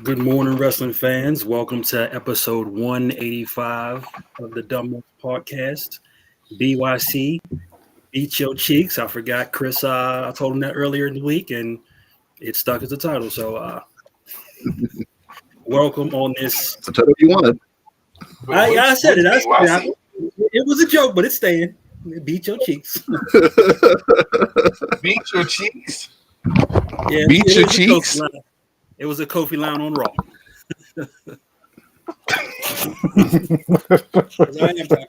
Good morning, wrestling fans. Welcome to episode 185 of the Dumb Podcast. BYC, Beat Your Cheeks. I forgot Chris. I told him that earlier in the week, and it stuck as the title. So, welcome on this. It's the title you wanted. I said it. It was a joke, but it's staying. Beat Your Cheeks. Beat your cheeks. Yeah, Beat your cheeks. It was a Kofi line on Raw.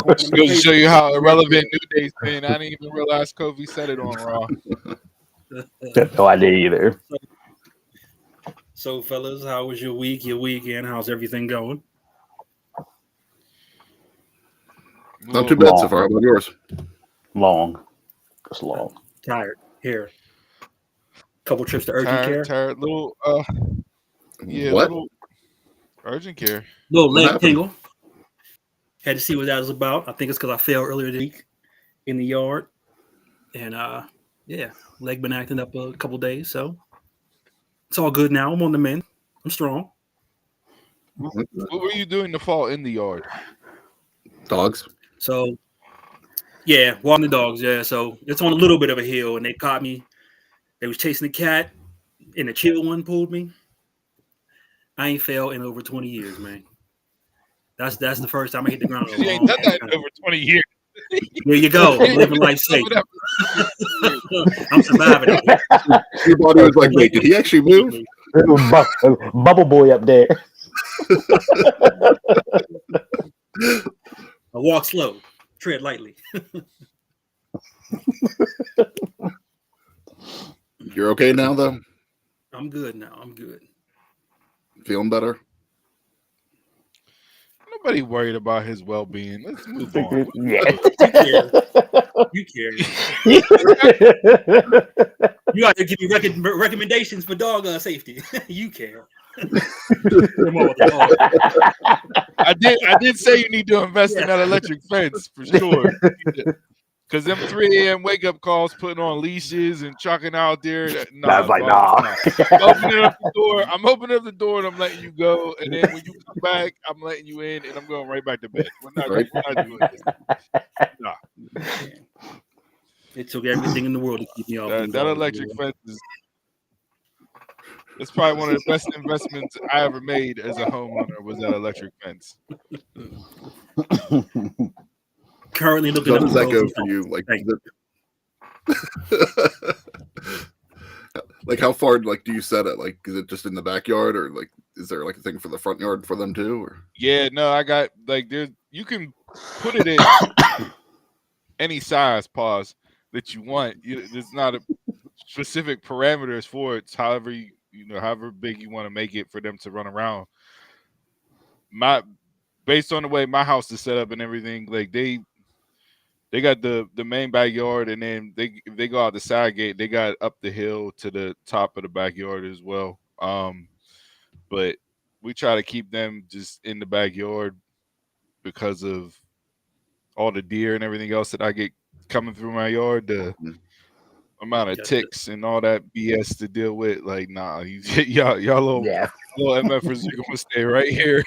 Just goes to show you how irrelevant New Day's been. I didn't even realize Kofi said it on Raw. No idea either. So, fellas, how was your week, your weekend? How's everything going? Not too bad so far. How about yours? Long. Just long. Tired. Here. Couple trips to urgent care. Tired. Little, yeah, What? little urgent care. Little leg tingle. Had to see what that was about. I think it's because I fell earlier this week in the yard. And, yeah, leg been acting up a couple days. So it's all good now. I'm on the mend. I'm strong. What were you doing to fall in the yard? Dogs. So, yeah, walking the dogs. Yeah, so it's on a little bit of a hill, and they caught me. They was chasing the cat, and the chill one pulled me. I ain't fell in over 20 years, man. That's the first time I hit the ground. You ain't done that in over 20 years. There you go. Living life safe. I'm surviving it. Your body was like, wait, did he actually move? Bubble boy up there. I walk slow, tread lightly. You're okay now, though? I'm good now. I'm good. Feeling better? Nobody worried about his well-being. Let's move on. Yeah. You care. You got to give me recommendations for dog safety. You care. I did say you need to invest in that electric fence for sure. Because them 3 a.m. wake-up calls, putting on leashes and chalking out there. I was like, nah. I'm opening up the door and I'm letting you go. And then when you come back, I'm letting you in and I'm going right back to bed. We're not doing this. Nah. It took everything in the world to keep me off. That electric fence is... That's probably one of the best investments I ever made as a homeowner was that electric fence. Currently looking How at does that go for you? Like, how far do you set it? Like, is it just in the backyard, or like, is there like a thing for the front yard for them too? Or yeah, no, I got like there. You can put it in any size that you want. There's not a specific parameters for it. It's however however big you want to make it for them to run around. Based on the way my house is set up and everything, like they got the main backyard, and then if they go out the side gate, they got up the hill to the top of the backyard as well. But we try to keep them just in the backyard because of all the deer and everything else that I get coming through my yard. The amount of ticks and all that BS to deal with, like, nah, y'all little MFers are gonna stay right here.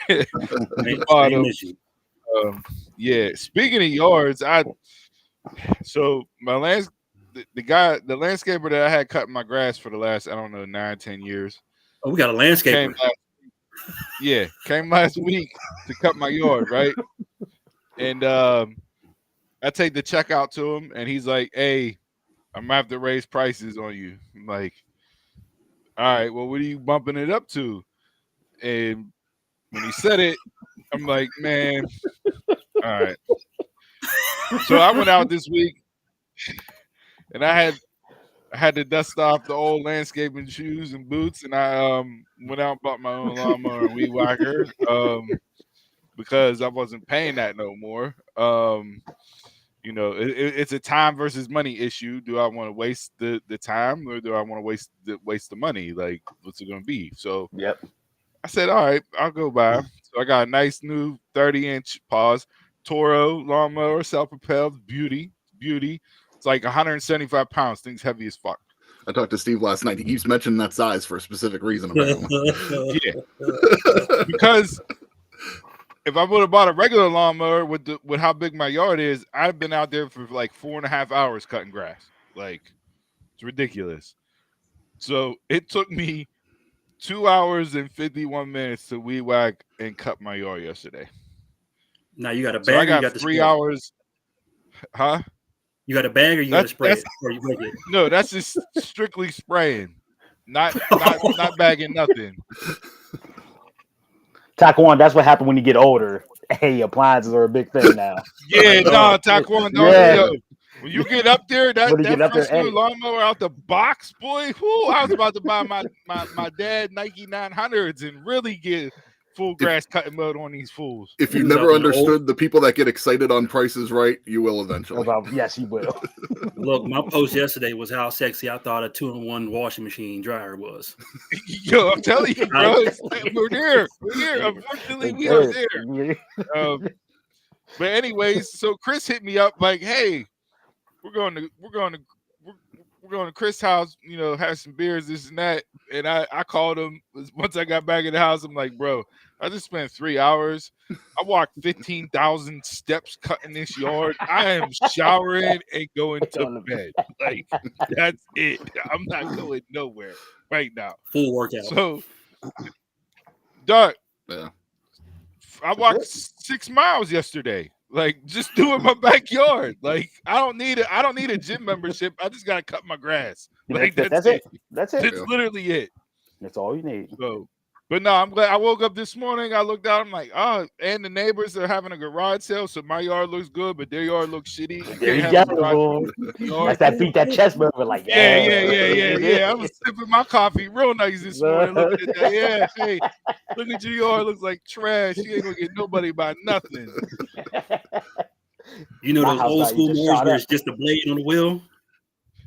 Yeah. Speaking of yards, so my the landscaper that I had cutting my grass for the last 9-10 years. Oh, we got a landscaper. Came last week to cut my yard, right? And I take the check out to him, and he's like, "Hey, I'm gonna have to raise prices on you." I'm like, "All right, well, what are you bumping it up to?" And when he said it, I'm like, "Man, all right." So I went out this week, and I had to dust off the old landscaping shoes and boots, and I went out and bought my own lawnmower and weed whacker because I wasn't paying that no more. It's a time versus money issue. Do I want to waste the time, or do I want to waste the money? Like, what's it going to be? So I said, all right, I'll go buy. So I got a nice new 30-inch Toro lawnmower, self-propelled, beauty. It's like 175 pounds. Thing's heavy as fuck. I talked to Steve last night. He keeps mentioning that size for a specific reason. Apparently. Yeah, because if I would have bought a regular lawnmower with how big my yard is, I've been out there for like 4.5 hours cutting grass. Like, it's ridiculous. So it took me 2 hours and 51 minutes to weed whack and cut my yard yesterday. Now you got a bag. So I or you got the 3 spray? hours. Huh? You got a bag or you got to spray it? Or you break it? No, that's just strictly spraying, not bagging nothing. Taekwondo, that's what happened when you get older. Hey, appliances are a big thing now. Yeah, no, Taekwondo. Yeah. Yo, when you get up there, that fresh new hey. lawnmower out the box, boy. Whoo, I was about to buy my dad Nike 900s and really get full grass cutting mode on these fools. If you never understood the people that get excited on prices right, you will eventually. Yes, you will. Look, my post yesterday was how sexy I thought a 2-in-1 washing machine dryer was. Yo, I'm telling you, bro, we're there. Unfortunately, we are there. But anyways, so Chris hit me up like, "Hey, we're going to Chris' house, you know, have some beers, this and that." And I called him once I got back in the house. I'm like, "Bro, I just spent 3 hours. I walked 15,000 steps cutting this yard. I am showering and going to bed. Like, that's it. I'm not going nowhere right now. Full workout." So, Doug, Yeah. I walked 6 miles yesterday. Like, just doing my backyard. Like, I don't need a gym membership. I just gotta cut my grass. Like, that's it. That's it. That's literally it. That's all you need. So, but no, I'm glad I woke up this morning. I looked out. I'm like, oh, and the neighbors are having a garage sale, so my yard looks good, but their yard looks shitty. There you go. That's that beat that chest movement. Like, yeah. I was sipping my coffee real nice this morning. Looking at that. Yeah, hey, look at your yard. Looks like trash. You ain't gonna get nobody by nothing. You know those old school mowers where it's just a blade on the wheel?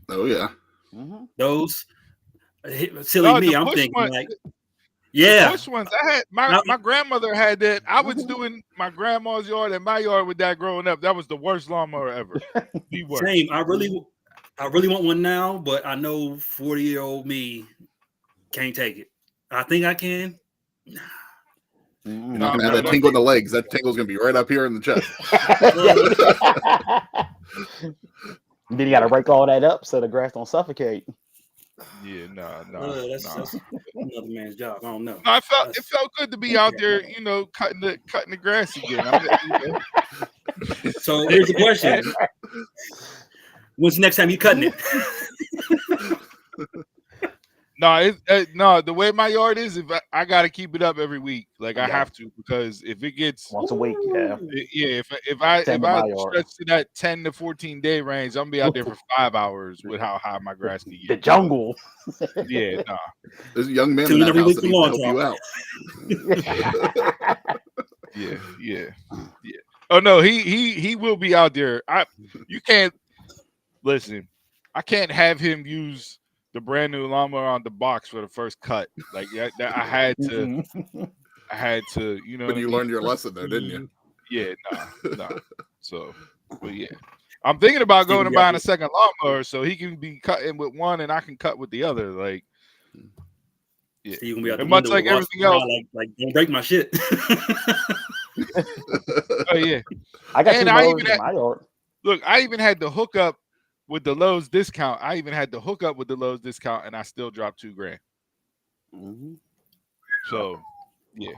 Oh yeah. Mm-hmm. Those silly me. I'm thinking like, yeah. Push ones. I had my grandmother had that. I was doing my grandma's yard and my yard with that growing up. That was the worst lawnmower ever. The worst. Same. I really want one now, but I know 40-year-old me can't take it. I think I can. You're not gonna have that tingle in the legs. That tingle's gonna be right up here in the chest. Then you got to rake all that up so the grass don't suffocate. Yeah, no. That's another man's job. I don't know. No, it felt good to be out there, you know, cutting the grass again. So here's the question: when's the next time you cutting it? No, the way my yard is, if I got to keep it up every week, like I have to, because if it gets once a week, if I stretch to that 10 to 14 day range, I'm gonna be out there for 5 hours with how high my grass can get. The jungle. Yeah, nah. There's a young man in that house that needs to help you out. Yeah. Oh no, he will be out there. You can't listen. I can't have him use the brand new lawnmower on the box for the first cut. Like I had to, you know. But you learned your lesson there, didn't you? Yeah, nah. So, but yeah, I'm thinking about going and buying a second lawnmower so he can be cutting with one and I can cut with the other. Like, yeah, so you can be out and much like everything else, like don't break my shit. Oh yeah, I got two mowers in my yard. Look, I even had to hook up with the Lowe's discount. And I still dropped $2,000. Mm-hmm. So, yeah.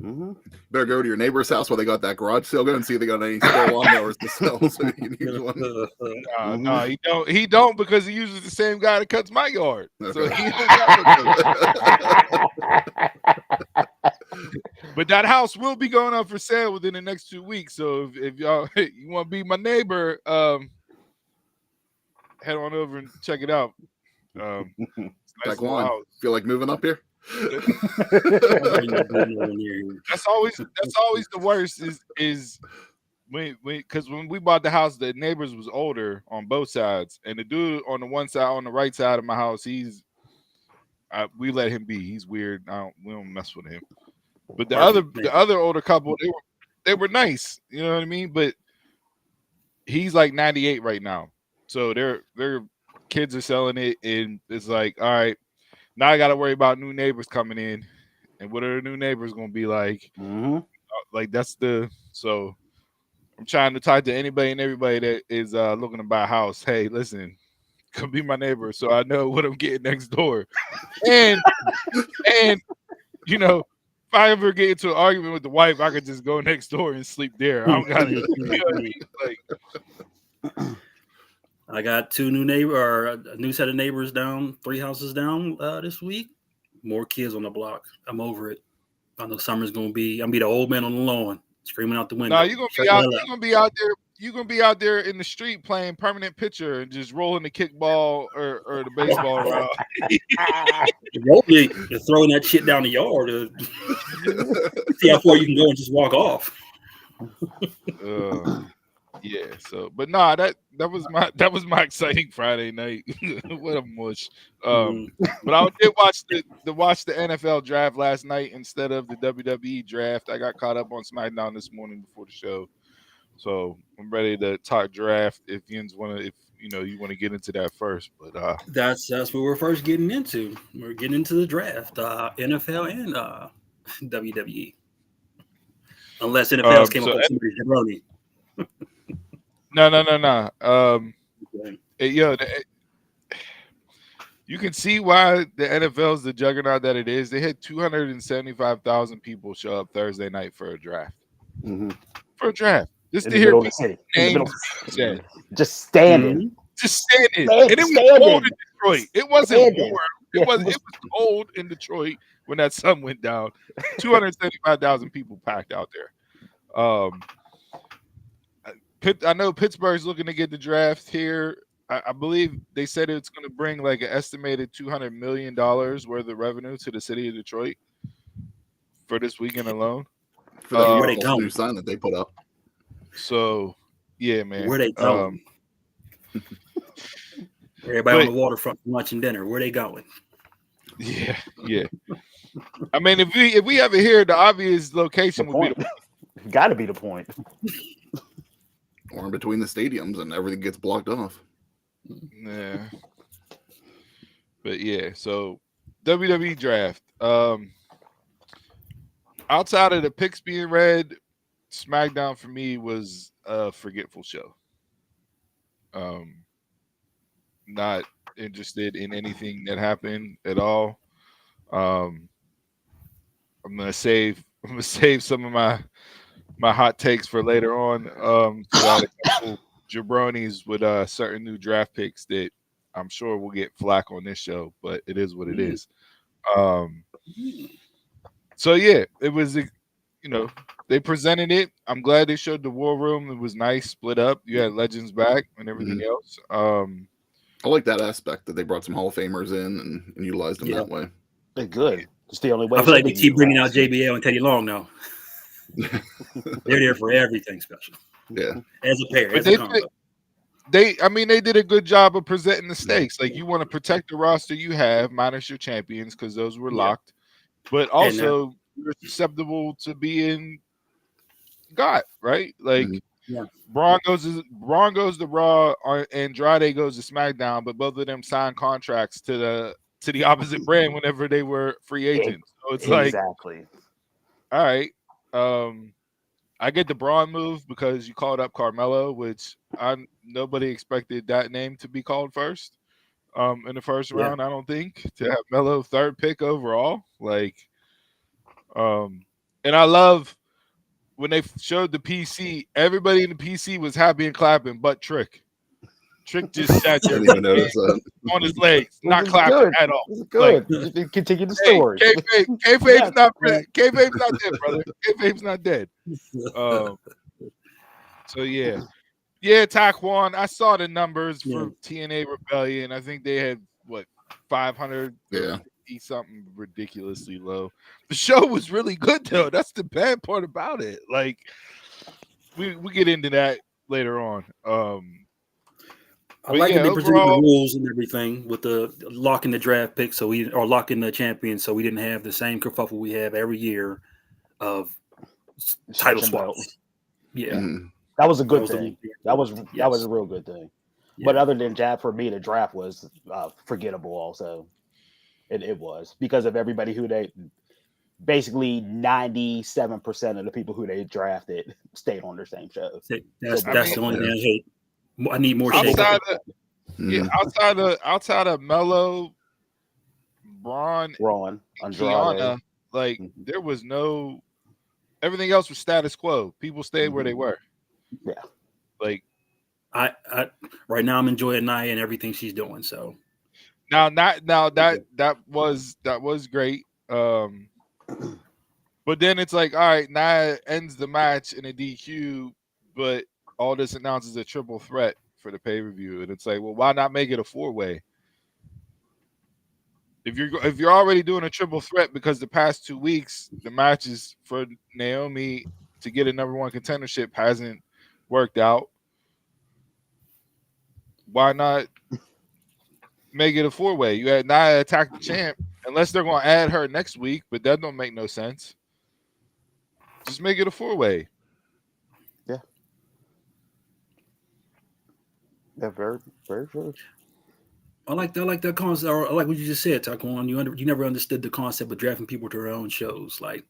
Mm-hmm. Better go to your neighbor's house while they got that garage sale going and see if they got any spare lawnmowers to sell. So you can use one. No, he don't because he uses the same guy that cuts my yard. Okay. So he don't got But that house will be going up for sale within the next 2 weeks. So if y'all you want to be my neighbor, head on over and check it out. Nice feel like moving up here? That's always the worst is because when we bought the house, the neighbors was older on both sides, and the dude on the one side, on the right side of my house, we let him be. He's weird. We don't mess with him. But the other older couple, they were nice. You know what I mean? But he's like 98 right now. So they're kids are selling it, and it's like, all right, now I got to worry about new neighbors coming in, and what are the new neighbors going to be like? Like that's so I'm trying to talk to anybody and everybody that is looking to buy a house. Hey, listen, come be my neighbor, so I know what I'm getting next door, and you know, if I ever get into an argument with the wife, I could just go next door and sleep there. I don't got to, you know what I mean? Like, I got a new set of neighbors down, 3 houses down this week. More kids on the block. I'm over it. I know summer's gonna be. I'm gonna be the old man on the lawn, screaming out the window. no, you're gonna be out there. You're gonna be out there in the street playing permanent pitcher and just rolling the kickball or the baseball around. You're throwing that shit down the yard to see how far you can go and just walk off. Yeah. So, but nah, that was my exciting Friday night. What a mush. But I did watch the NFL draft last night instead of the WWE draft. I got caught up on SmackDown this morning before the show. So I'm ready to talk draft if you want to get into that first. But that's what we're first getting into. We're getting into the draft, NFL and WWE. Unless NFL came up with somebody's jabroni. No. You can see why the NFL is the juggernaut that it is. They had 275,000 people show up Thursday night for a draft. For a draft. Just to hear names said. Just standing. Just standing. And it was cold in Detroit. It wasn't warm. It was cold in Detroit when that sun went down. 275,000 people packed out there. I know Pittsburgh's looking to get the draft here. I believe they said it's going to bring like an estimated $200 million worth of revenue to the city of Detroit for this weekend alone. For that new sign that they put up. So, yeah, man. Where they going? Everybody on the waterfront lunch and dinner. Where they going? Yeah. I mean, if we ever hear the obvious location would be got to be the point. Or in between the stadiums and everything gets blocked off. Yeah. But yeah, so WWE Draft. Outside of the picks being read, SmackDown for me was a forgetful show. Not interested in anything that happened at all. I'm gonna save some of my hot takes for later on. A couple jabronis with certain new draft picks that I'm sure will get flack on this show, but it is what it is. So yeah, it was, they presented it. I'm glad they showed the War Room. It was nice, split up. You had legends back and everything else. I like that aspect that they brought some Hall of Famers in and utilized them that way. They're good. It's the only way. I feel like they keep bringing out JBL and Teddy Long now. They're there for everything special. Yeah, as a pair. They did a good job of presenting the stakes. Like, you want to protect the roster you have, minus your champions, because those were locked. But also, you're susceptible to being got right. Like, Braun goes to Raw, Andrade goes to SmackDown, but both of them signed contracts to the opposite brand whenever they were free agents. So it's exactly. All right. I get the Braun move because you called up Carmelo, which nobody expected that name to be called first in the first round. I don't think, to have Melo third pick overall. Like, and I love when they showed the PC. Everybody in the PC was happy and clapping, but Trick just sat there on his legs, not clapping at all. Good. Like, continue the story. Kayfabe's not dead, brother. Kayfabe's not dead. So yeah, Taquan. I saw the numbers for TNA Rebellion. I think they had 500. Something ridiculously low. The show was really good though. That's the bad part about it. Like, we get into that later on. I like that they presented the rules and everything with the locking the draft pick, or locking the champion, so we didn't have the same kerfuffle we have every year of title swaps. Yeah, that was a good thing. That was a real good thing. But other than Jab, for me, the draft was forgettable. Also, it was because of everybody who they basically 97% of the people who they drafted stayed on their same shows. That's I the mean, only thing I hate. I need more shake. Outside of Melo, Braun, Andrade, Kiana, like there was no. Everything else was status quo. People stayed where they were. Yeah. Like I right now I'm enjoying Nia and everything she's doing. So now that was great. But then it's like, all right, Nia ends the match in a DQ, but all this announces a triple threat for the pay-per-view, and it's like, well, why not make it a 4-way? If you're already doing a triple threat, because the past 2 weeks the matches for Naomi to get a number 1 contendership hasn't worked out, why not make it a 4-way? You had Nia attack the champ, unless they're going to add her next week, but that don't make no sense. Just make it a 4-way. Yeah. Yeah, very, very true. I like that concept. Or I like what you just said, Taquan. You never understood the concept of drafting people to their own shows. Like,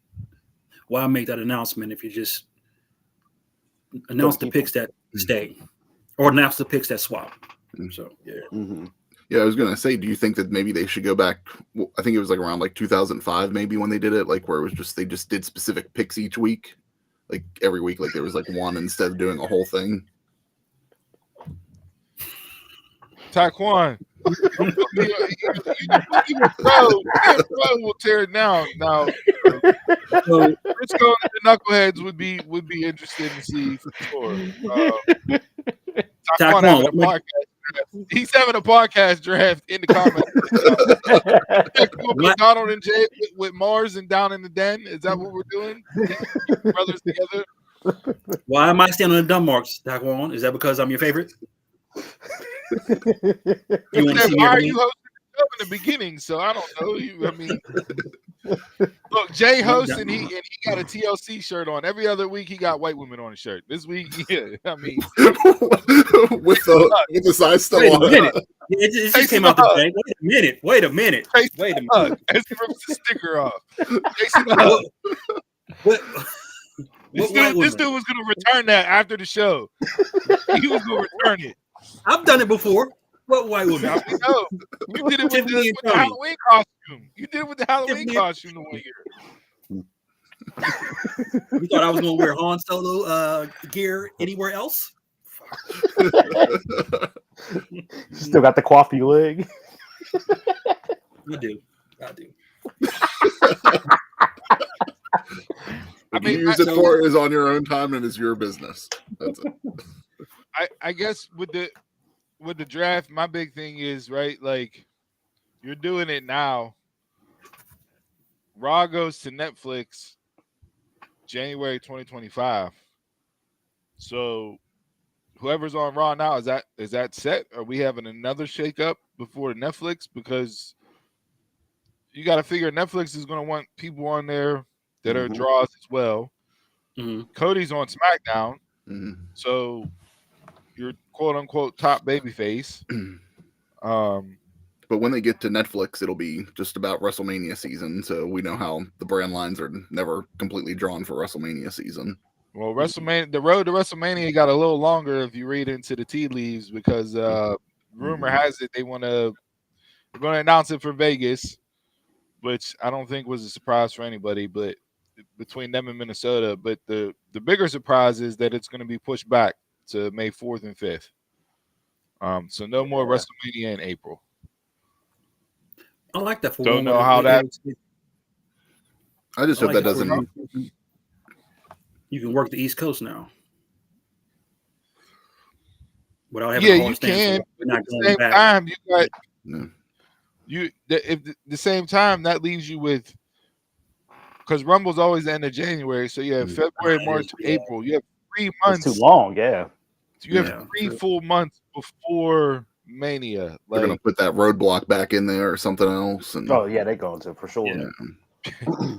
why make that announcement if you just announce the picks that stay, or announce the picks that swap? So yeah. Yeah, I was gonna say, do you think that maybe they should go back? Well, I think it was like around like 2005, maybe, when they did it, like where it was just they just did specific picks each week, like every week, like there was like one instead of doing a whole thing. Taquan, will tear it down. Now, Briscoe and the Knuckleheads would be interested to see for sure. Taquan having a podcast. He's having a podcast draft in the comments. Donald and Jay with Mars and Down in the Den. Is that what we're doing? Brothers together. Why am I standing on the dumb marks, Taquan? Is that because I'm your favorite? You want to see why are you hosting the show in the beginning? So I don't know. Look, Jay hosts and he got a TLC shirt on. Every other week he got white women on his shirt. This week, yeah, I mean, with the size still on. It just came out the bank. Wait a minute. As he rips the sticker off. This dude was going to return that after the show. He was going to return it. I've done it before. What white woman? No, you did it with the Halloween costume. You did it with the Halloween costume the 1 year. You thought I was going to wear Han Solo gear anywhere else? Still got the coffee leg. I do. What you use it for is on your own time and is your business. That's it. I guess with the draft, my big thing is, right, like, you're doing it now. Raw goes to Netflix January 2025. So whoever's on Raw now, is that set? Are we having another shakeup before Netflix? Because you got to figure Netflix is going to want people on there that are draws as well. Cody's on SmackDown. So you're quote unquote top babyface. But when they get to Netflix, it'll be just about WrestleMania season. So we know how the brand lines are never completely drawn for WrestleMania season. Well, the road to WrestleMania got a little longer if you read into the tea leaves, because rumor has it they're going to announce it for Vegas, which I don't think was a surprise for anybody, but between them and Minnesota. But the bigger surprise is that it's going to be pushed back to May 4th and 5th. So no more WrestleMania in April. I like that. Don't know how that. I just hope that doesn't. You can work the East Coast now. Without having you can. At the same time, you got the same time that leaves you with, because Rumble's always the end of January, so you have February, March, April. You have 3 months. It's too long, yeah. You have 3 full months before Mania. They're gonna put that roadblock back in there or something else. And oh yeah, they're going to for sure. Yeah.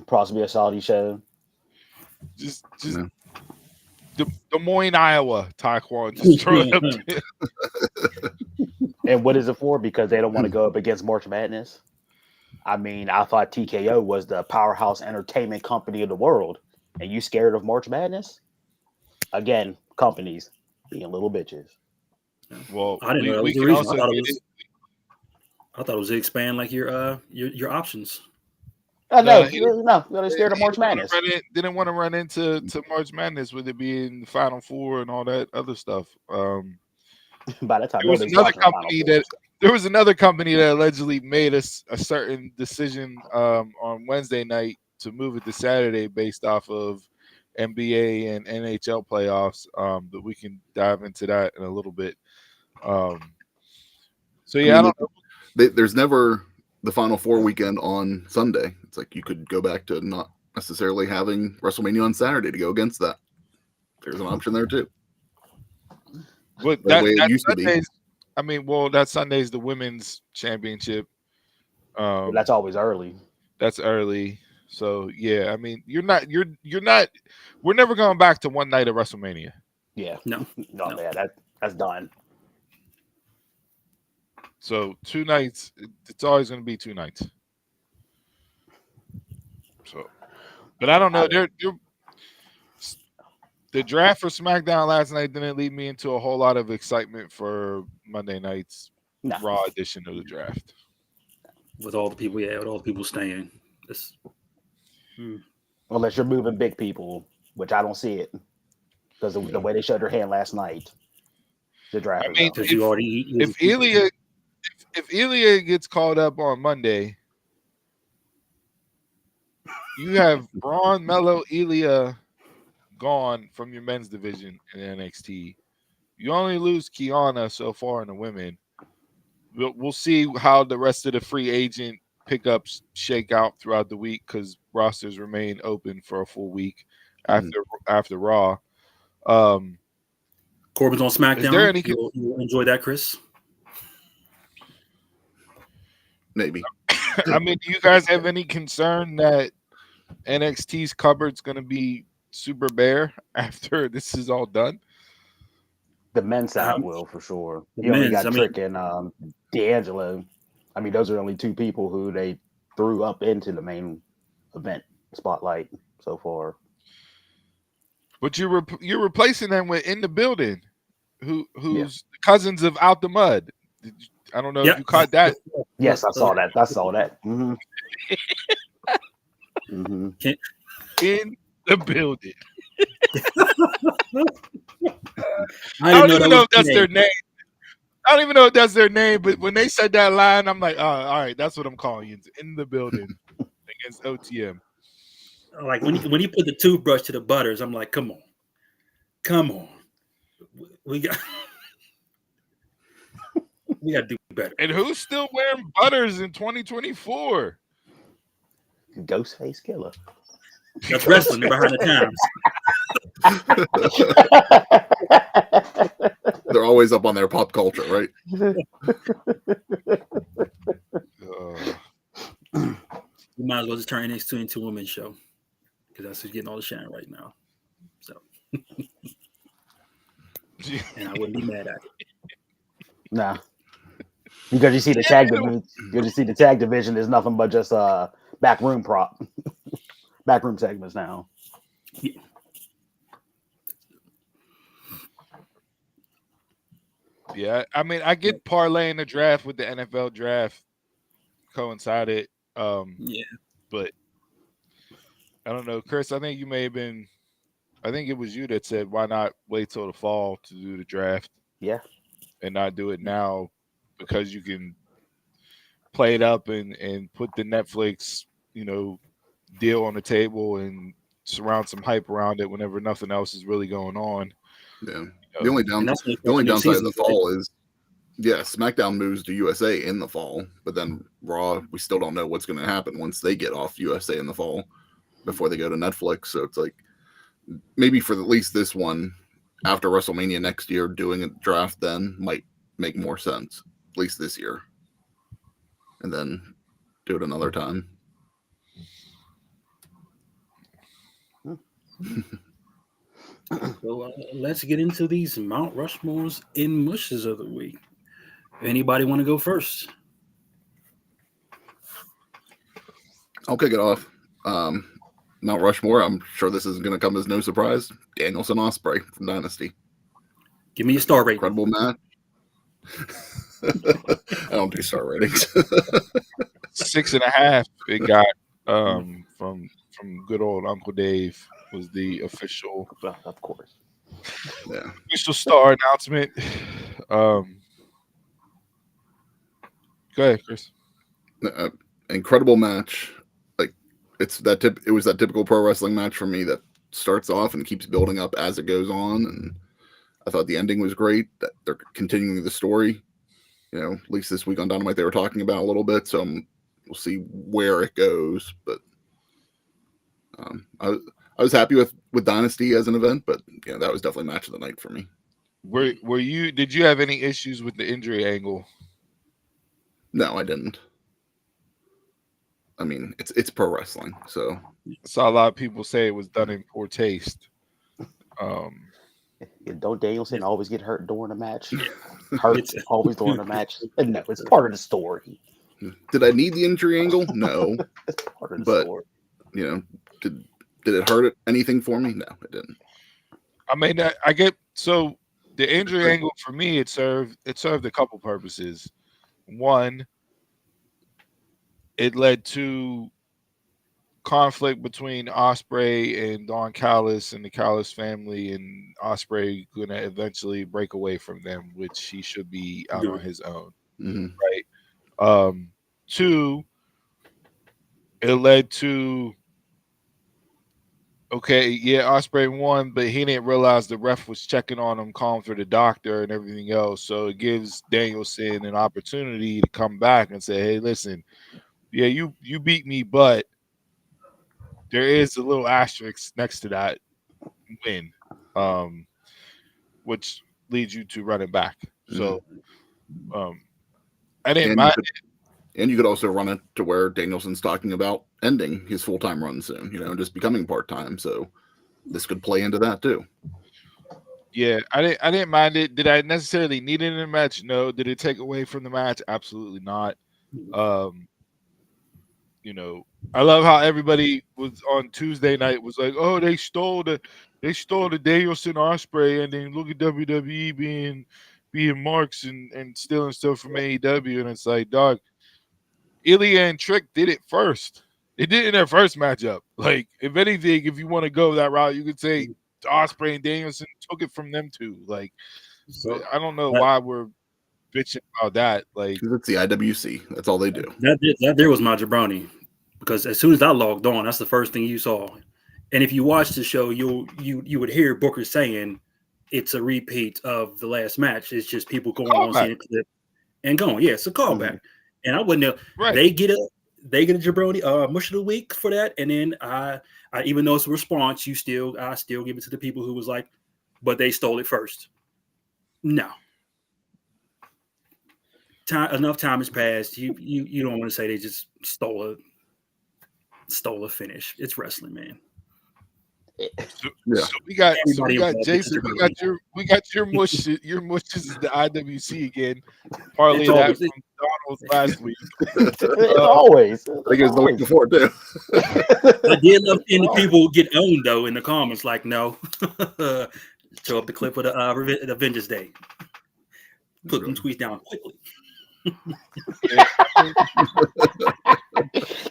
Possibly a Saudi show. Just Des Moines, Iowa, Taekwondo. Just throw it up there. And what is it for? Because they don't want to go up against March Madness. I mean, I thought TKO was the powerhouse entertainment company of the world, and you scared of March Madness? Again, companies being little bitches. Well, I didn't know that was we the can reason. also I thought it was to expand like your options. Oh, No, no, they're scared of March Madness. Didn't want to run into March Madness with it being the Final Four and all that other stuff. By the time There was another company that allegedly made a certain decision on Wednesday night to move it to Saturday based off of NBA and NHL playoffs. But we can dive into that in a little bit. So yeah, I don't know. There's never the Final Four weekend on Sunday. It's like you could go back to not necessarily having WrestleMania on Saturday to go against that. There's an option there too. But The way it used to be. I mean, well, that Sunday's the women's championship. That's always early. That's early. So yeah, I mean, you're not. We're never going back to one night of WrestleMania. Yeah. No. Man, that's done. So 2 nights. It's always going to be 2 nights. So, but I don't know. The draft for SmackDown last night didn't lead me into a whole lot of excitement for Monday night's Raw edition of the draft. With all the people staying. Unless you're moving big people, which I don't see it. Because the way they showed their hand last night, the draft. I mean, if Ilya gets called up on Monday, you have Braun, Melo, Ilya gone from your men's division in NXT. You only lose Kiana so far in the women. We'll see how the rest of the free agent pickups shake out throughout the week because rosters remain open for a full week after Raw. Corbin's on SmackDown. Is there any? You'll enjoy that, Chris? Maybe. I mean, do you guys have any concern that NXT's cupboard's going to be super bare after this is all done? The men's side will for sure. You only got Trick and D'Angelo. I mean, those are only 2 people who they threw up into the main event spotlight so far. But you're replacing them with In the Building, who's cousins of Out the Mud. I don't know if you caught that. Yes, I saw that. Mm-hmm. Mm-hmm. In the Building. I don't even know if that's their name. I don't even know if that's their name, but when they said that line, I'm like, oh, all right, that's what I'm calling you. In the Building against OTM. Like when you put the toothbrush to the butters, I'm like, come on. We got to do better. And who's still wearing butters in 2024? Ghostface Killer. That's wrestling. They're behind the times. They're always up on their pop culture, right? You might as well just turn NXT into a women's show because that's who's getting all the shine right now. So, and I wouldn't be mad at it. Nah, because you see the tag division. You see the tag division is nothing but just backroom segments now. Yeah, I mean, I get parlaying the draft with the NFL draft coincided. But I don't know, Chris. I think you may have been. I think it was you that said, "Why not wait till the fall to do the draft?" Yeah, and not do it now because you can play it up and put the Netflix, deal on the table and surround some hype around it whenever nothing else is really going on. Yeah. The only downside of the fall is, SmackDown moves to USA in the fall, but then Raw, we still don't know what's going to happen once they get off USA in the fall before they go to Netflix. So it's like maybe for at least this one, after WrestleMania next year, doing a draft then might make more sense, at least this year, and then do it another time. So let's get into these Mount Rushmores in mushes of the week. Anybody want to go first? I'll kick it off. Mount Rushmore. I'm sure this is going to come as no surprise. Danielson Ospreay from Dynasty. Give me a star rating. Incredible match. I don't do star ratings. 6.5. It got from good old Uncle Dave was the official, Well, of course. Yeah. official star announcement. Go ahead, Chris. Incredible match. Like it was that typical pro wrestling match for me that starts off and keeps building up as it goes on. And I thought the ending was great. That they're continuing the story. You know, at least this week on Dynamite they were talking about a little bit. So we'll see where it goes. But I was happy with Dynasty as an event, but yeah, that was definitely match of the night for me. Did you have any issues with the injury angle? No, I didn't. I mean, it's pro wrestling, so I saw a lot of people say it was done in poor taste. Don't Danielson always get hurt during a match? Hurts always during a match. And no, it's part of the story. Did I need the injury angle? No. It's part of the But story. you know, did it hurt anything for me? No, it didn't. I mean, I get so the injury angle for me. It served a couple purposes. One, it led to conflict between Ospreay and Don Callis and the Callis family, and Ospreay gonna eventually break away from them, which he should be out on his own, right? Two, it led to Ospreay won, but he didn't realize the ref was checking on him, calling for the doctor and everything else. So it gives Danielson an opportunity to come back and say, "Hey, listen, yeah, you beat me, but there is a little asterisk next to that win, which leads you to running back." So I didn't mind it. And you could also run it to where Danielson's talking about ending his full-time run soon, just becoming part-time. So this could play into that too. Yeah, I didn't mind it. Did I necessarily need it in a match? No. Did it take away from the match? Absolutely not. I love how everybody was on Tuesday night was like, "Oh, they stole the Danielson Ospreay ending. Look at WWE being marks and stealing stuff from AEW." And it's like, dog, Ilya and Trick did it first. They did it in their first matchup. Like, if anything, if you want to go that route, you could say Ospreay and Danielson took it from them too. Like, so I don't know why we're bitching about that. Like, because it's the IWC. That's all they do. That there was my jabroni, because as soon as I logged on, that's the first thing you saw. And if you watch the show, you would hear Booker saying it's a repeat of the last match. It's just people going on seeing a clip and going. Yeah, it's a callback. And I wouldn't know. Right. They get a jabroni mush of the week for that. And then I even though it's a response, I still give it to the people who was like, but they stole it first. No. Enough time has passed. You don't want to say they just stole a finish. It's wrestling, man. So we got Jason. We got your mush. Your mush is the IWC again. Partly that from Donald last week. Always. I think it was the week before too. I did love seeing the people get owned though in the comments. Like, no, show up the clip of the Avengers Day. Put them tweets down quickly.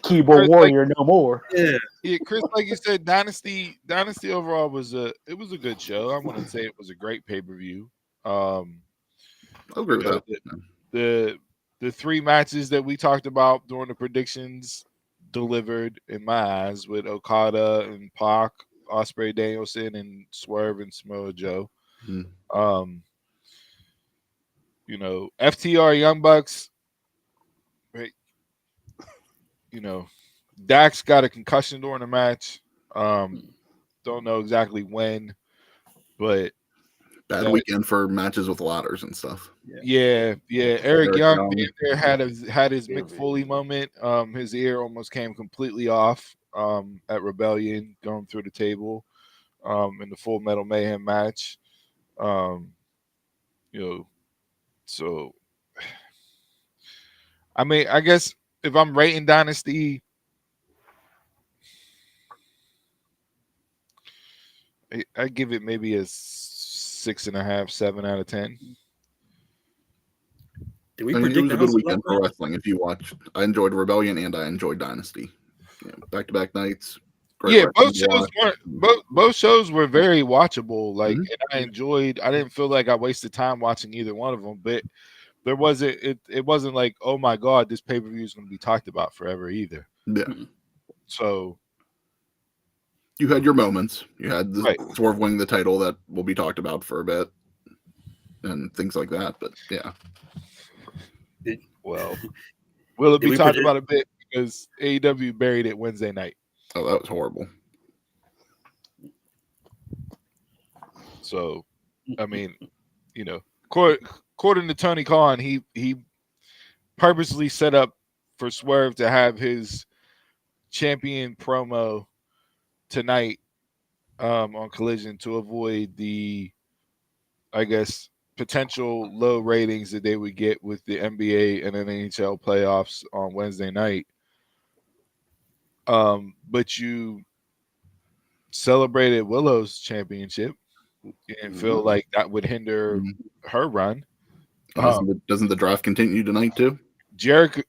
Keyboard warrior, no more. Yeah, Chris, like you said, Dynasty overall was a good show. I wouldn't say it was a great pay-per-view. I agree with that. The three matches that we talked about during the predictions delivered in my eyes, with Okada and Pac, Ospreay, Danielson, and Swerve and Samoa Joe. FTR Young Bucks, right? Dax got a concussion during the match. Don't know exactly when, but bad weekend for matches with ladders and stuff. Yeah. Eric Young there had his Mick Foley moment. His ear almost came completely off at Rebellion, going through the table in the Full Metal Mayhem match. So I mean, I guess if I'm rating Dynasty, I give it maybe a 6.5, 7 out of 10. Did we I mean, it predict was a that good was weekend black for match? wrestling. If you watched, I enjoyed Rebellion and I enjoyed Dynasty. Back-to-back nights. Great Yeah, wrestling both to shows watch. weren't both shows were very watchable. Like, Mhm. and I didn't feel like I wasted time watching either one of them. But there wasn't it wasn't like, oh my god, this pay-per-view is going to be talked about forever either. Yeah. Mhm. So You had your moments. You had the Right. Swerve winning the title that will be talked about for a bit and things like that. But yeah, well, will it Did be we talked predict- about a bit because AEW buried it Wednesday night. oh, that was horrible. So, I mean, you know, according to Tony Khan, he purposely set up for Swerve to have his champion promo tonight on Collision to avoid the, I guess, potential low ratings that they would get with the NBA and NHL playoffs on Wednesday night. But you celebrated Willow's championship and feel like that would hinder Mhm. her run. Doesn't the draft continue tonight too? Jericho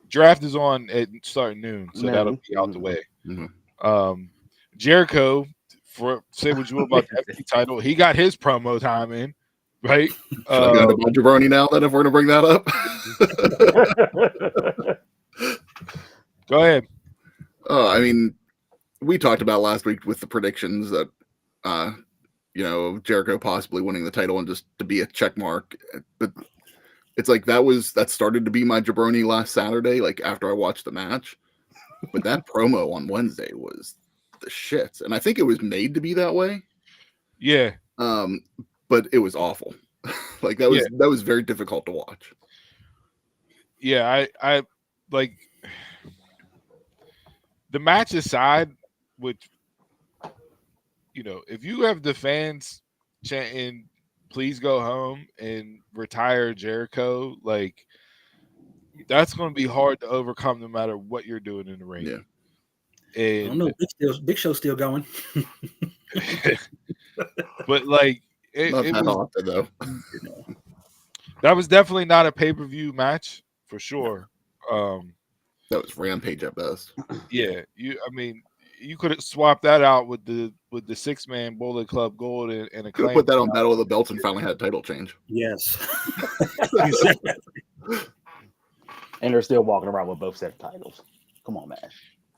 draft is on at starting noon, so Noon. that'll be out the way. Mhm. Jericho, for say what you will about the FT title, he got his promo time in, right? Should I go to Jabroni now then if we're going to bring that up? Go ahead. I mean, we talked about last week with the predictions that, Jericho possibly winning the title and just to be a check mark. But it's like that started to be my jabroni last Saturday, like after I watched the match. But that promo on Wednesday was the shits. And I think it was made to be that way. Yeah. But it was awful. Like that was very difficult to watch. Yeah, I like the match aside, which, if you have the fans chanting, please go home and retire Jericho, like that's going to be hard to overcome no matter what you're doing in the ring. Yeah. I don't And know. Big Show's still going. but like Not it that was often though. that was definitely not a pay-per-view match for sure. That was Rampage at best. Yeah, you could have swapped that out with the 6-man Bullet Club Gold and a Could have put that on Battle of the Belts and finally had a title change. Yes. Exactly. And they're still walking around with both set of titles. Come on, man.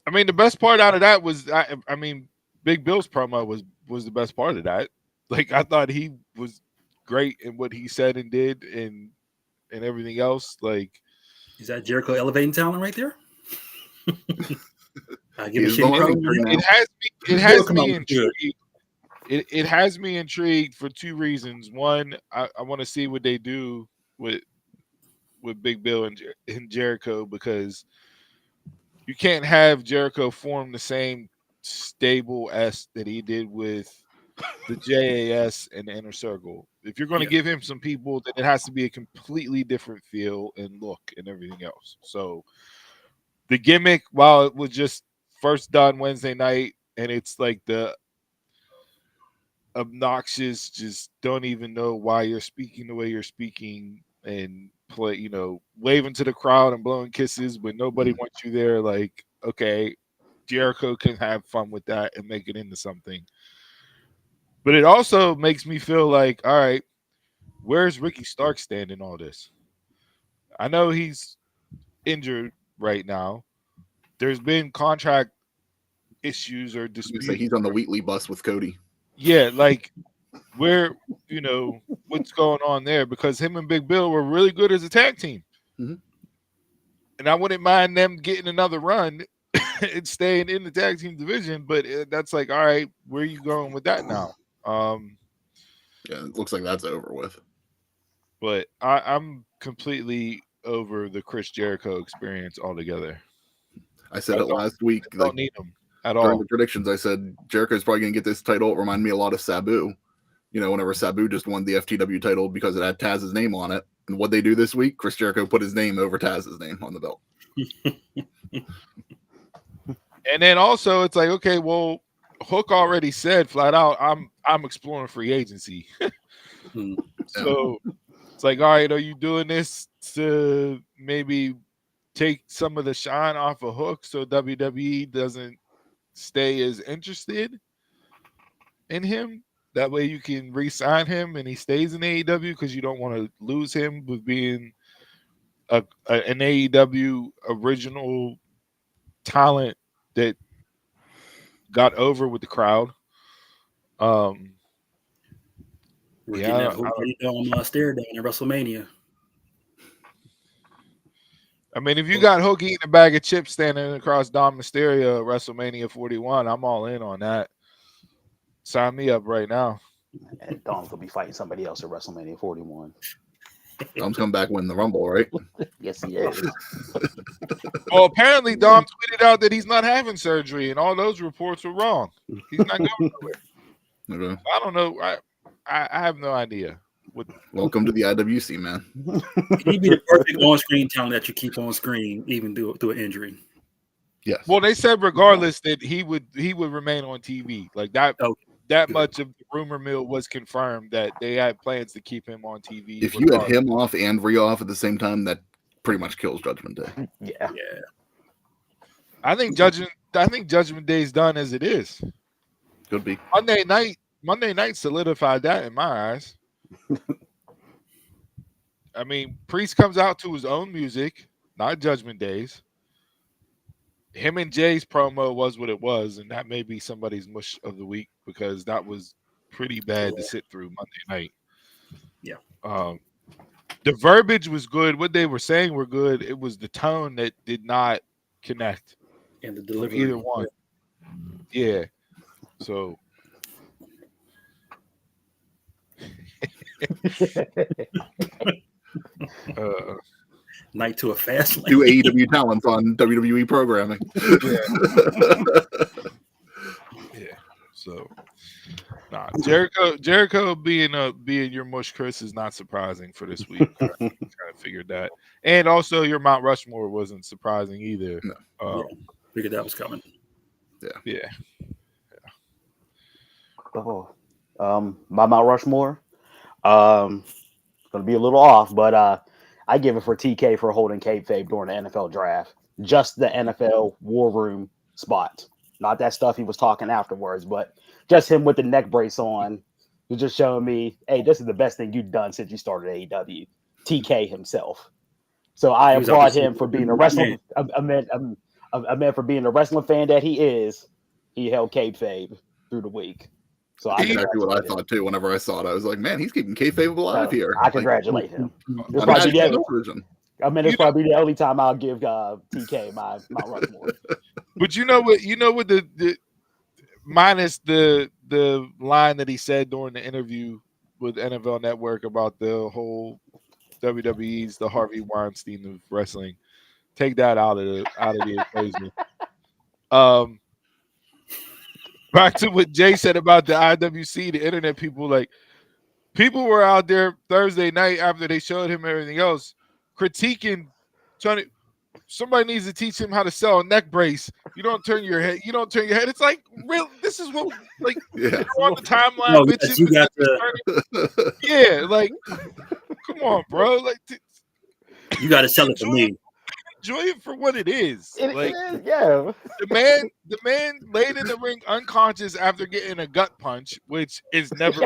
I mean, the best part out of that was, I mean, Big Bill's promo was the best part of that. Like, I thought he was great in what he said and did and everything else. Like, Is that Jericho elevating talent right there? I give a He's shit. the it has me intrigued. It has me intrigued for two reasons. One, I want to see what they do with Big Bill and Jericho, because you can't have Jericho form the same stable S that he did with the JAS and the Inner Circle. If you're going to give him some people, then it has to be a completely different feel and look and everything else. So the gimmick, while it was just first done Wednesday night, and it's like the obnoxious, just don't even know why you're speaking the way you're speaking and play, waving to the crowd and blowing kisses when nobody wants you there. Like, okay, Jericho can have fun with that and make it into something. But it also makes me feel like, all right, where's Ricky Stark stand in all this? I know he's injured right now. There's been contract issues or disputes. He's on the Wheatley bus with Cody. Yeah, like where, what's going on there? Because him and Big Bill were really good as a tag team. Mm-hmm. And I wouldn't mind them getting another run and staying in the tag team division. But that's like, all right, where are you going with that now? Yeah, it looks like that's over with. But I'm completely over the Chris Jericho experience altogether. I said it last week. I don't need him at during all. the predictions, I said Jericho's probably going to get this title. It reminded me a lot of Sabu. Whenever Sabu just won the FTW title because it had Taz's name on it, And what they do this week, Chris Jericho put his name over Taz's name on the belt. And then also it's like, okay, well, Hook already said flat out, I'm exploring free agency. So it's like, all right, are you doing this to maybe take some of the shine off of Hook so WWE doesn't stay as interested in him? That way you can re-sign him and he stays in AEW because you don't want to lose him with being an AEW original talent that got over with the crowd. We're getting that Hook stare down at WrestleMania. I mean, if you got Hook eating a bag of chips standing across Dom Mysterio at WrestleMania 41, I'm all in on that. Sign me up right now. And Dom's gonna be fighting somebody else at WrestleMania 41. Dom's coming back winning the Rumble, right? Yes, he is. Well, apparently Dom tweeted out that he's not having surgery, and all those reports were wrong. He's not going nowhere. Okay. I don't know. I have no idea. Welcome to the IWC, man. He'd be the perfect on-screen talent that you keep on screen, even through an injury. Yes. Well, they said regardless that he would remain on TV. Like that. Oh, that good. much of the rumor mill was confirmed that they had plans to keep him on TV. If you had him off and Rhea off at the same time, that pretty much kills Judgment Day. Yeah. I think Judgment Day is done as it is. Could be. Monday night solidified that in my eyes. I mean, Priest comes out to his own music, not Judgment Day's. Him and Jay's promo was what it was, and that may be somebody's mush of the week because that was pretty bad to sit through Monday night. Yeah. The verbiage was good. What they were saying were good. It was the tone that did not connect. And the delivery. Either one. Yeah. So. Night to a fast lane. Do AEW talents on WWE programming. Yeah. So, Jericho being your mush, Chris, is not surprising for this week. I kind of figured that, and also your Mount Rushmore wasn't surprising either. No. Figured that was coming. Yeah. Oh, my Mount Rushmore, gonna be a little off, but I give it for TK for holding kayfabe during the NFL draft. Just the NFL war room spot, not that stuff he was talking afterwards, but just him with the neck brace on. He's just showing me, hey, this is the best thing you've done since you started AEW. TK himself. So I applaud him for being a wrestling. I meant for being a wrestling fan that he is. He held kayfabe through the week. So that's exactly what I thought too. Whenever I saw it, I was like, "Man, he's keeping kayfabe alive here." I congratulate him. It's probably the only time I'll give TK my Mount Rushmore. But you know what the minus the line that he said during the interview with NFL Network about the whole WWE's the Harvey Weinstein of wrestling. Take that out of the equation. Back to what Jay said about the IWC, the internet people were out there Thursday night after they showed him everything else, critiquing, somebody needs to teach him how to sell a neck brace. You don't turn your head. It's like, real. This is what you're on the timeline. No, bitches, you got to. Yeah, like, come on, bro. Like, you got to sell it to me. Enjoy it for what it is. Yeah. The man laid in the ring unconscious after getting a gut punch, which is never.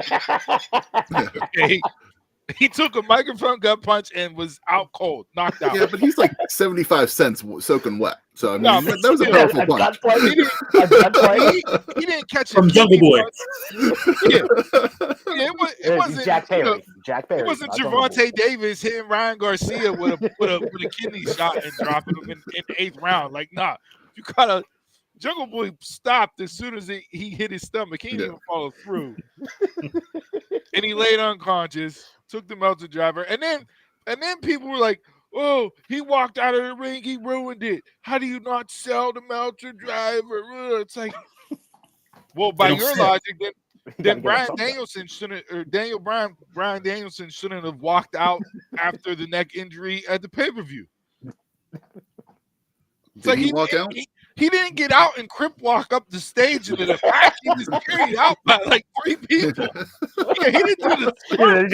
Okay. He took a microphone gut punch and was out cold, knocked out. Yeah, but he's like 75 cents soaking wet. So I mean, that was a powerful punch. He didn't catch it from Jungle Boy. It wasn't Jack Perry. It wasn't Gervonta Davis hitting Ryan Garcia with a kidney shot and dropping him in the 8th round. Like, nah, you gotta. Jungle Boy stopped as soon as he hit his stomach. He didn't even follow through, and he laid unconscious. Took the Meltzer driver, and then people were like, "Oh, he walked out of the ring. He ruined it. How do you not sell the Meltzer driver?" It's like, well, by your logic, then Brian Danielson shouldn't, or Brian Danielson shouldn't have walked out after the neck injury at the pay-per-view. It's Did like he walk out? He didn't get out and crip walk up the stage into the back. He was carried out by like 3 people. Yeah, he didn't do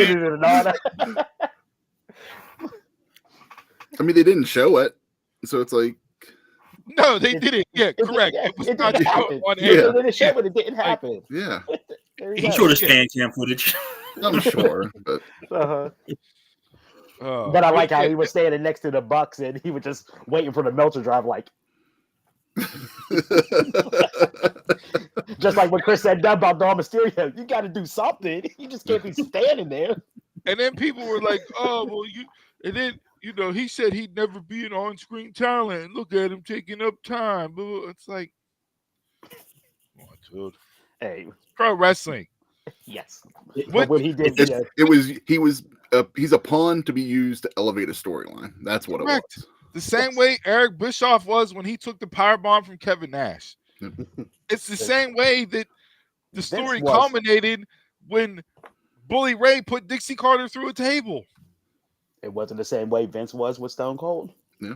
the I mean, they didn't show it, so it's like no, they didn't. Yeah, correct. It was not shown on air. air. They didn't show it. It didn't happen. Yeah, he showed us fan cam footage. I'm sure, but but I like how he was standing next to the Bucks and he was just waiting for the Meltzer drive, like. Just like what Chris said about Dom Mysterio, you got to do something. You just can't be standing there. And then people were like, "Oh, well, you." And then he said he'd never be an on-screen talent. Look at him taking up time. It's like, come on, dude. Hey, pro wrestling. Yes. What he did, he's a pawn to be used to elevate a storyline. That's what correct. It was. The same way Eric Bischoff was when he took the powerbomb from Kevin Nash. It's the same way that the story culminated when Bully Ray put Dixie Carter through a table. It wasn't the same way Vince was with Stone Cold. Yeah.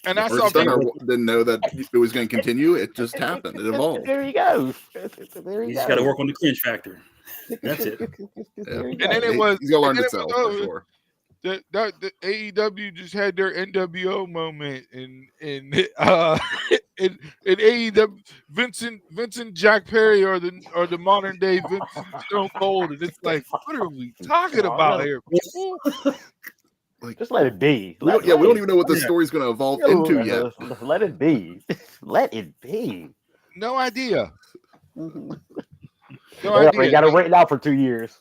And I saw people didn't know that it was going to continue. It just happened. It evolved. There you go. You just got to work on the cringe factor. That's it. Yeah. And then he's got to learn to sell for sure. The AEW just had their NWO moment in AEW. Vincent Jack Perry or the modern day Vincent Stone Cold, and it's like, what are we talking about here, people? Like, just let it be. We don't even know what the story's going to evolve into yet. Let it be. Let it be. No idea. No idea. You got it written out for 2 years.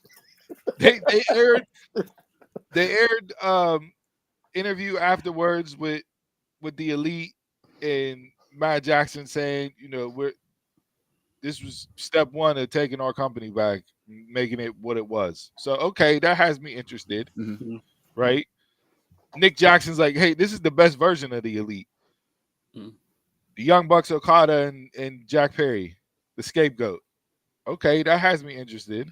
They aired interview afterwards with the Elite and Matt Jackson saying, this was step one of taking our company back, making it what it was. So okay, that has me interested, right? Nick Jackson's like, hey, this is the best version of the Elite. The Young Bucks, Okada, and Jack Perry, the scapegoat. Okay, that has me interested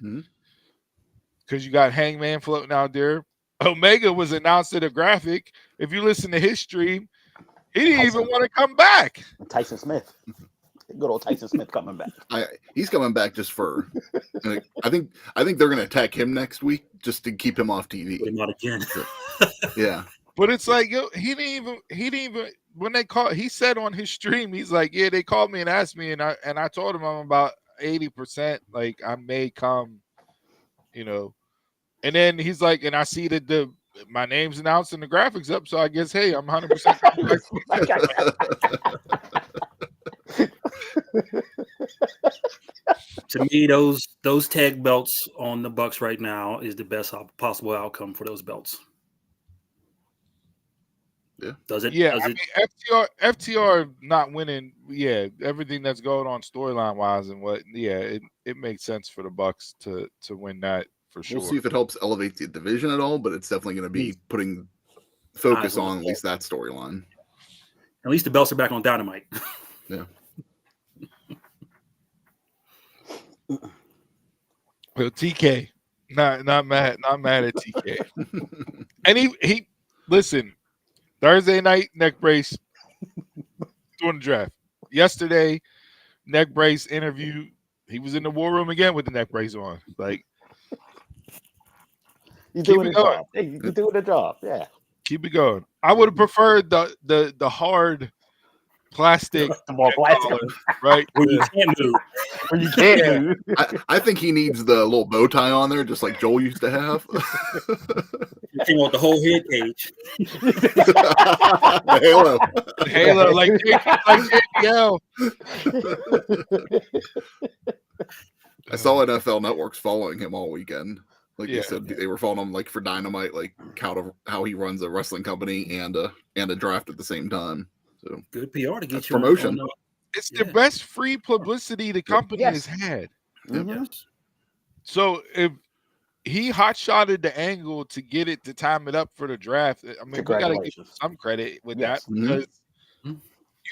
because you got Hangman floating out there. Omega was announced at a graphic. If you listen to his stream, he didn't even want to come back. Tyson Smith. Good old Tyson Smith coming back. He's coming back just for. I think they're going to attack him next week just to keep him off TV. Not again. Yeah, but it's like he didn't even when they called. He said on his stream, he's like, yeah, they called me and asked me, and I told him I'm about 80%. Like I may come, And then he's like, and I see that my name's announced and the graphics up, so I guess, hey, I'm 100%. To me, those tag belts on the Bucks right now is the best possible outcome for those belts. Yeah. Does it? Yeah. Does I mean, FTR not winning. Yeah. Everything that's going on storyline wise and it makes sense for the Bucks to win that for sure. We'll see if it helps elevate the division at all, but it's definitely going to be putting focus on at least that storyline. At least the belts are back on Dynamite. Yeah. Well, TK, not mad at TK. And he listen, Thursday night neck brace doing the draft. Yesterday, neck brace interview. He was in the war room again with the neck brace on. Like, you're doing the job. Hey, you're doing the job. Yeah. Keep it going. I would have preferred the hard plastic, the more plastic, right? Where you can't move. Where you can't move. I think he needs the little bow tie on there, just like Joel used to have. You came with the whole head cage. Halo, like JBL. I saw NFL Network's following him all weekend. Like you said, they were following him like for Dynamite, like how he runs a wrestling company and a draft at the same time. So good PR to get you promotion. It's the best free publicity the company has had. Mm-hmm. So if he hot-shotted the angle to get it to time it up for the draft, I mean, we got to give him some credit with that because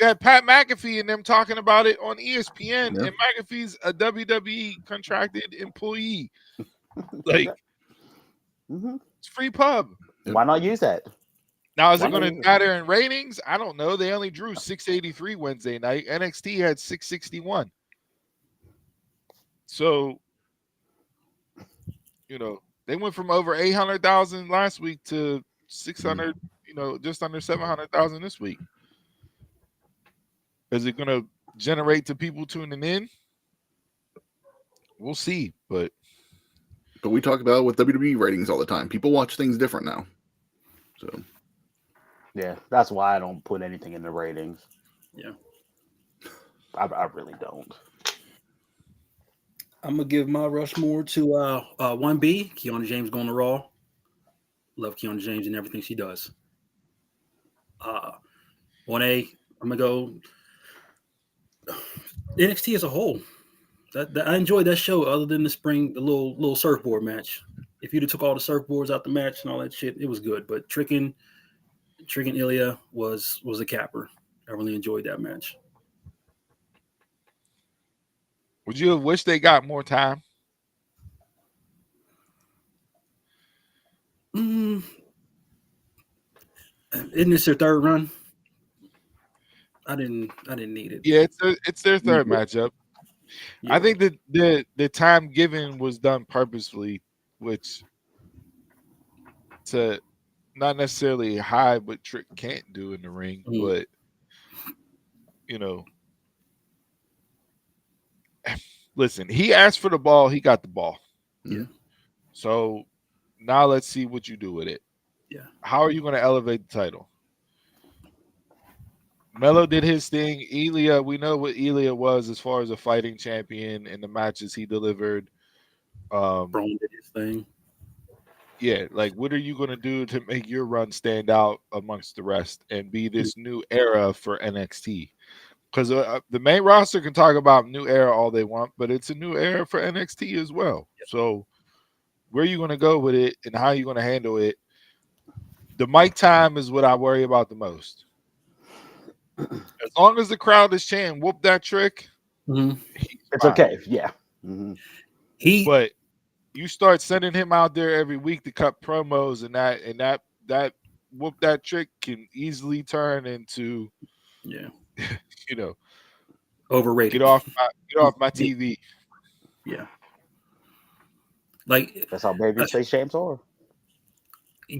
You had Pat McAfee and them talking about it on ESPN, Yeah. and McAfee's a WWE contracted employee. Like, it's free pub. Why not use that? Now, is Why it not going to use it? matter in ratings? I don't know. They only drew 683 Wednesday night. NXT had 661. So, you know, they went from over 800,000 last week to 600, you know, just under 700,000 this week. Is it going to generate to people tuning in? We'll see, but we talk about it with WWE ratings all the time. People watch things different now. So Yeah, that's why I don't put anything in the ratings. Yeah. I really don't. I'm gonna give my Rushmore to 1B. Kiana James going to Raw. Love Kiana James and everything she does. 1A, I'm gonna go NXT as a whole. That I enjoyed that show. Other than the little surfboard match. If you'd have took all the surfboards out the match and all that shit, it was good. But tricking Ilya was a capper. I really enjoyed that match. would you have wished they got more time? Isn't this their third run? I didn't need it. Yeah, it's their third matchup. Yeah. I think that the time given was done purposefully, which to not necessarily hide what Trick can't do in the ring, but you know, listen, he asked for the ball, he got the ball. Yeah. So now let's see what you do with it. Yeah. How are you going to elevate the title? Melo did his thing. Ilya, we know what Ilya was as far as a fighting champion in the matches he delivered. Braun did his thing. Yeah, like what are you going to do to make your run stand out amongst the rest and be this new era for NXT? Because the main roster can talk about new era all they want, but it's a new era for NXT as well. Yep. So where are you going to go with it and how are you going to handle it? The mic time is what I worry about the most. As long as the crowd is chanting, whoop that Trick. It's okay. Yeah. But you start sending him out there every week to cut promos and that whoop that Trick can easily turn into, you know, overrated. Get off my TV. Yeah. Like that's how babyface champs are.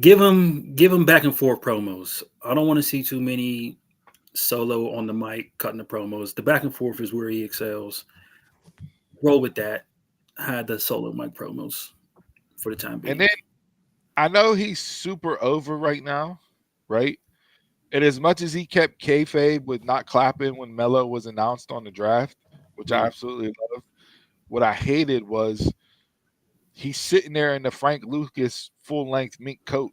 Give him back and forth promos. I don't want to see too many solo on the mic cutting the promos. The back and forth is where he excels. Roll with that. Had the solo mic promos for the time being. And then I know he's super over right now, right? And as much as he kept kayfabe with not clapping when Melo was announced on the draft, which I absolutely love, what I hated was he's sitting there in the Frank Lucas full-length mink coat.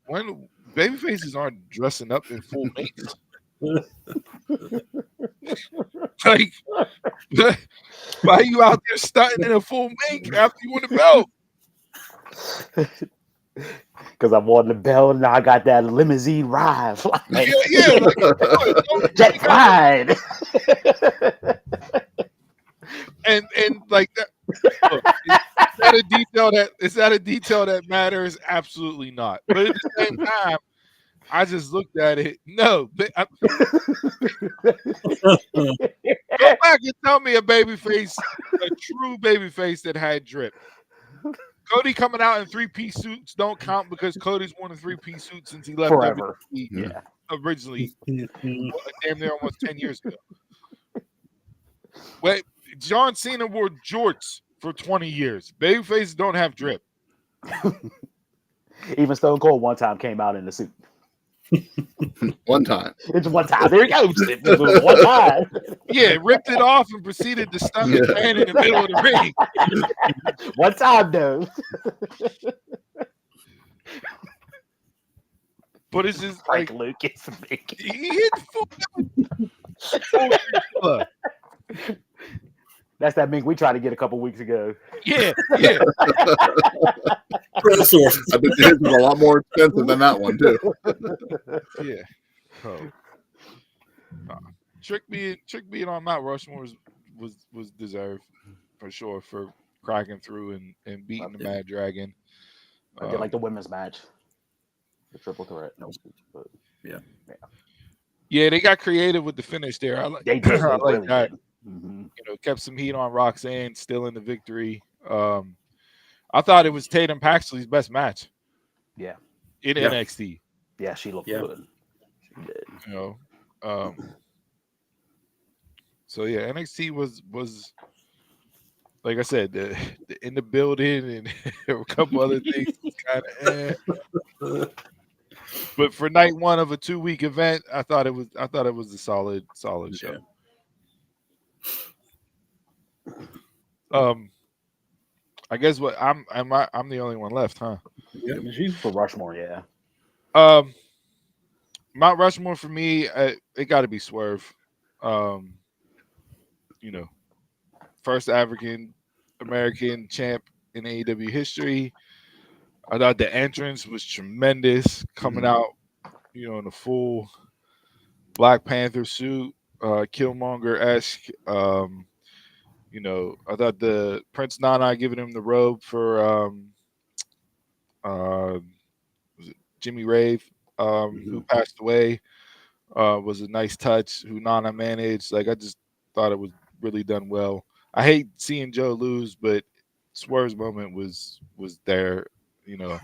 When babyfaces aren't dressing up in full minks? Like, why are you out there stunting in a full mink after you win the belt? Because I'm on the belt and I got that limousine ride. Like, jet ride. and like that. Look, is that a detail that matters? Absolutely not. But at the same time, I just looked at it. No, go back and tell me a babyface, a true babyface that had drip. Cody coming out in 3-piece suits don't count because Cody's worn a 3-piece suit since he left forever. WWE originally, damn near almost 10 years ago. Wait, John Cena wore jorts for 20 years. Babyfaces don't have drip. Even Stone Cold one time came out in the suit. One time. It's one time. There you go. One time. Yeah, ripped it off and proceeded to stun the man in the middle of the ring. One time, though. But it's just Frank like Lucas. he hit full. That's that mink we tried to get a couple weeks ago. Yeah. Real source. I bet his was a lot more expensive than that one too. Yeah. Oh. Trick being on Mount Rushmore was deserved for sure for cracking through and beating the Mad Dragon. I did like the women's match, the triple threat. But, yeah, they got creative with the finish there. I like, they did. I They like really that. did. Mm-hmm. You know, kept some heat on Roxanne, still in the victory. I thought it was Tatum Paxley's best match. Yeah. In NXT. Yeah, she looked good. She did. You know, so yeah, NXT was like I said, the in the building and a couple other things kind of. But for night one of a 2-week event, I thought it was a solid show. I guess what I'm the only one left, huh? Yeah, she's for Rushmore, yeah. Mount Rushmore for me, it got to be Swerve. You know, first African American champ in AEW history. I thought the entrance was tremendous, coming out, you know, in a full Black Panther suit, Killmonger-esque. You know, I thought the Prince Nana giving him the robe for was it Jimmy Rave, who passed away, was a nice touch. Who Nana managed, like I just thought it was really done well. I hate seeing Joe lose, but Swerve's moment was there. You know,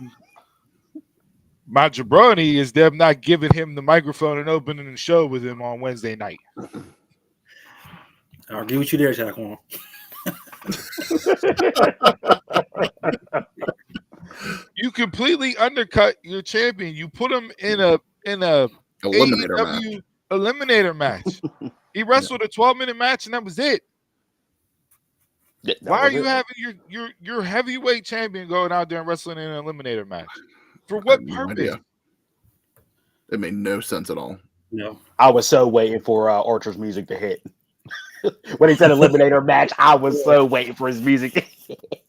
my jabroni is them not giving him the microphone and opening the show with him on Wednesday night. I'll agree with you there, Shaquan. You completely undercut your champion. You put him in a eliminator match. He wrestled a 12-minute match and that was it. Why are you having your heavyweight champion going out there and wrestling in an eliminator match? For what purpose? It made no sense at all. No. I was so waiting for Archer's music to hit. When he said eliminator match, I was so waiting for his music to hit.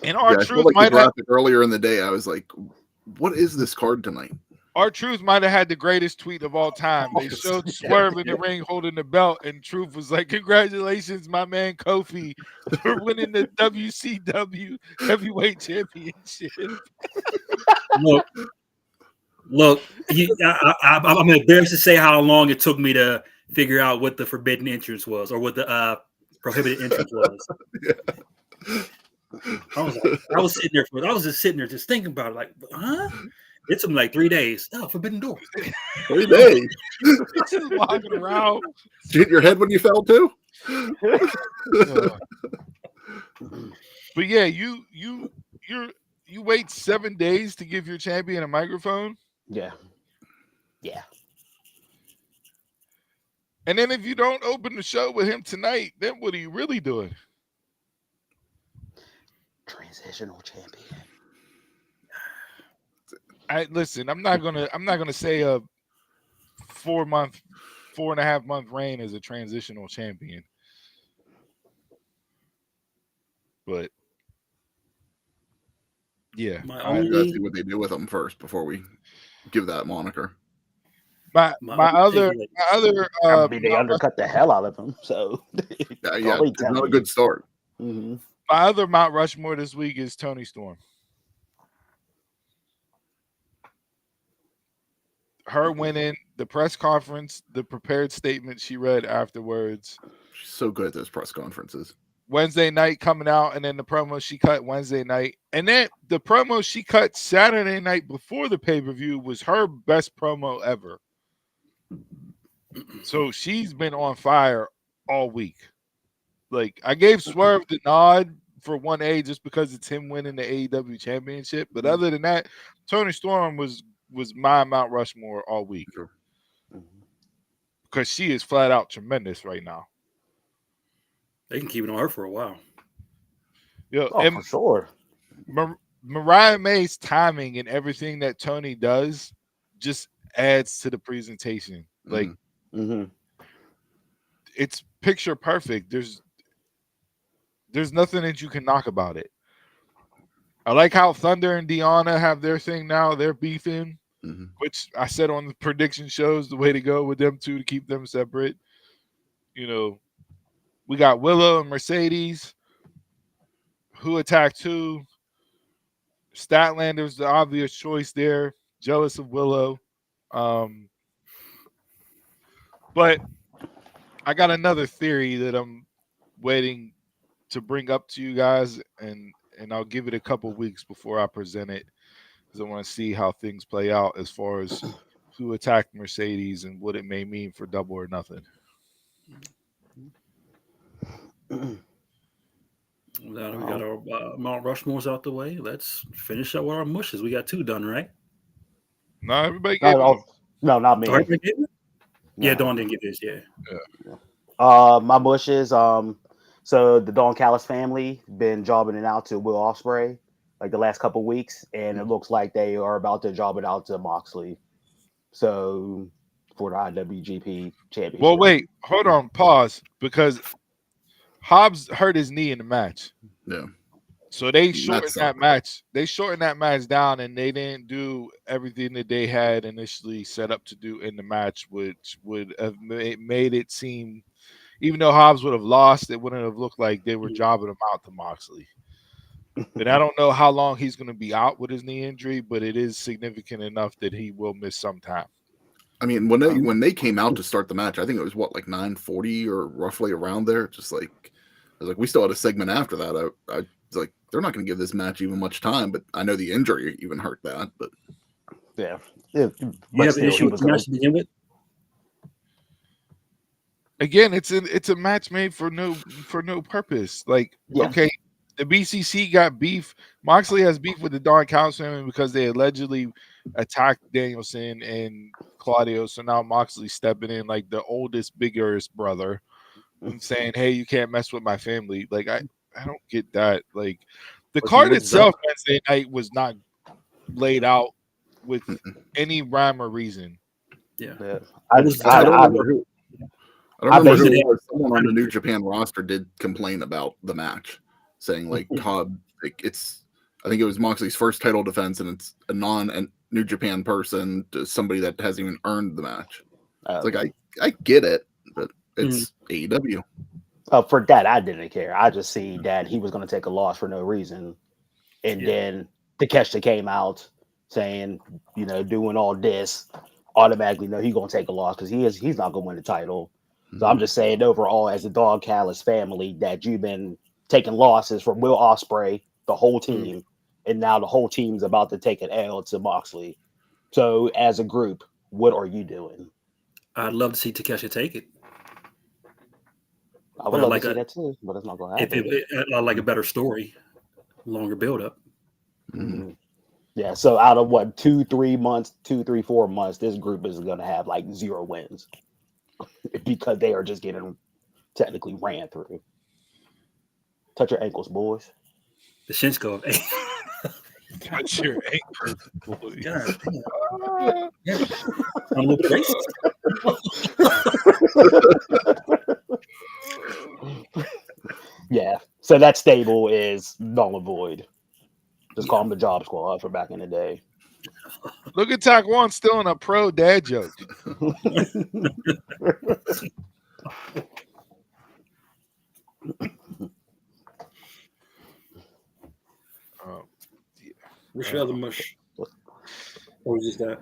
And R-Truth might have earlier in the day. I was like, "What is this card tonight?" R-Truth might have had the greatest tweet of all time. They showed Swerve in the ring holding the belt, and Truth was like, "Congratulations, my man Kofi, for winning the WCW Heavyweight Championship." Look, I'm embarrassed to say how long it took me to figure out what the forbidden entrance was, or what the prohibited entrance was. I was just sitting there just thinking about it, like, huh? It took me like 3 days. Oh, forbidden door. 3 days. Just walking around. Did you hit your head when you fell too? But yeah, you wait 7 days to give your champion a microphone. Yeah. And then if you don't open the show with him tonight, then what are you really doing? Transitional champion. Listen, I'm not gonna say a 4.5 month reign as a transitional champion. But yeah, I gotta see what they do with them first before we give that moniker. My other I mean, they undercut the hell out of him, so yeah, it's not a good start. Mm-hmm. My other Mount Rushmore this week is Toni Storm. Her winning the press conference, the prepared statement she read afterwards. She's so good at those press conferences. Wednesday night coming out, and then the promo she cut Wednesday night. And then the promo she cut Saturday night before the pay-per-view was her best promo ever. So she's been on fire all week. Like, I gave Swerve the nod for 1A just because it's him winning the AEW championship. But other than that, Toni Storm was my Mount Rushmore all week. Because she is flat out tremendous right now. They can keep it on her for a while. Yeah, for sure. Mariah May's timing and everything that Toni does just adds to the presentation. Like, it's picture perfect. There's nothing that you can knock about it. I like how Thunder and Deanna have their thing now. They're beefing, which I said on the prediction shows the way to go with them two to keep them separate. You know, we got Willow and Mercedes. Who attacked who? Statlander's the obvious choice there. Jealous of Willow. But I got another theory that I'm waiting to bring up to you guys, and I'll give it a couple weeks before I present it, because I want to see how things play out as far as who attacked Mercedes and what it may mean for Double or Nothing. Now we got our Mount Rushmore's out the way. Let's finish up with our mushes. We got 2 done, right? No, everybody gave No, not me. Oh, everybody gave it? Yeah, Dawn didn't get his. Yeah. My mushes. So the Dawn Callis family been jobbing it out to Will Ospreay like the last couple weeks, and it looks like they are about to job it out to Moxley. So for the IWGP Championship. Well, wait, hold on, pause, because Hobbs hurt his knee in the match. Yeah. So they shortened that match. They shortened that match down, and they didn't do everything that they had initially set up to do in the match, which would have made it seem, even though Hobbs would have lost, it wouldn't have looked like they were jobbing him out to Moxley. And I don't know how long he's going to be out with his knee injury, but it is significant enough that he will miss some time. I mean, when they came out to start the match, I think it was 9:40 or roughly around there. Just like I was like, we still had a segment after that. I was like, they're not going to give this match even much time, but I know the injury even hurt that. But yeah, You have an issue with the match to begin with? Again, it's a match made for no purpose. Like, okay, the BCC got beef. Moxley has beef with the Don Callis family because they allegedly attacked Danielson and Claudio. So now Moxley's stepping in like the oldest, biggest brother and saying, "Hey, you can't mess with my family." Like, I don't get that. Like, the card itself Wednesday night was not laid out with any rhyme or reason. Yeah. I don't remember who it was. Someone on the New Japan roster did complain about the match, saying like Todd, like I think it was Moxley's first title defense, and it's a non-New Japan person to somebody that hasn't even earned the match. It's like I get it, but it's AEW. For that, I didn't care. I just see that he was going to take a loss for no reason, and then Takeshita came out saying, doing all this, automatically know he's going to take a loss because he's not going to win the title. So I'm just saying overall, as the Dog Callis family, that you've been taking losses from Will Ospreay, the whole team, and now the whole team's about to take an L to Moxley. So as a group, what are you doing? I'd love to see Takeshita take it. I would love to see that too, but it's not going to happen. I like a better story, longer build up. Yeah, so out of 2-3 months, 4 months, this group is going to have like 0 wins because they are just getting technically ran through. Touch your ankles, boys. The Shinsko. Touch your ankles, boys. I'm a little bit racist. Yeah, so that stable is null and void. Just call them the Job Squad for back in the day. Look at Taekwondo still in a pro dad joke. What's your other mush? Or was just that?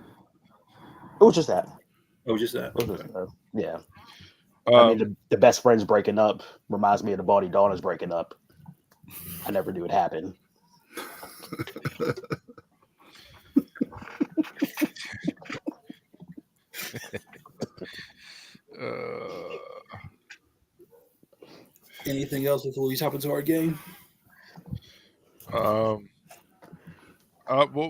It was just that. Oh, just that. Okay. Yeah. I mean, the best friends breaking up reminds me of the Body Daughters breaking up. I never knew it happened. Anything else before we hop into our game? Well,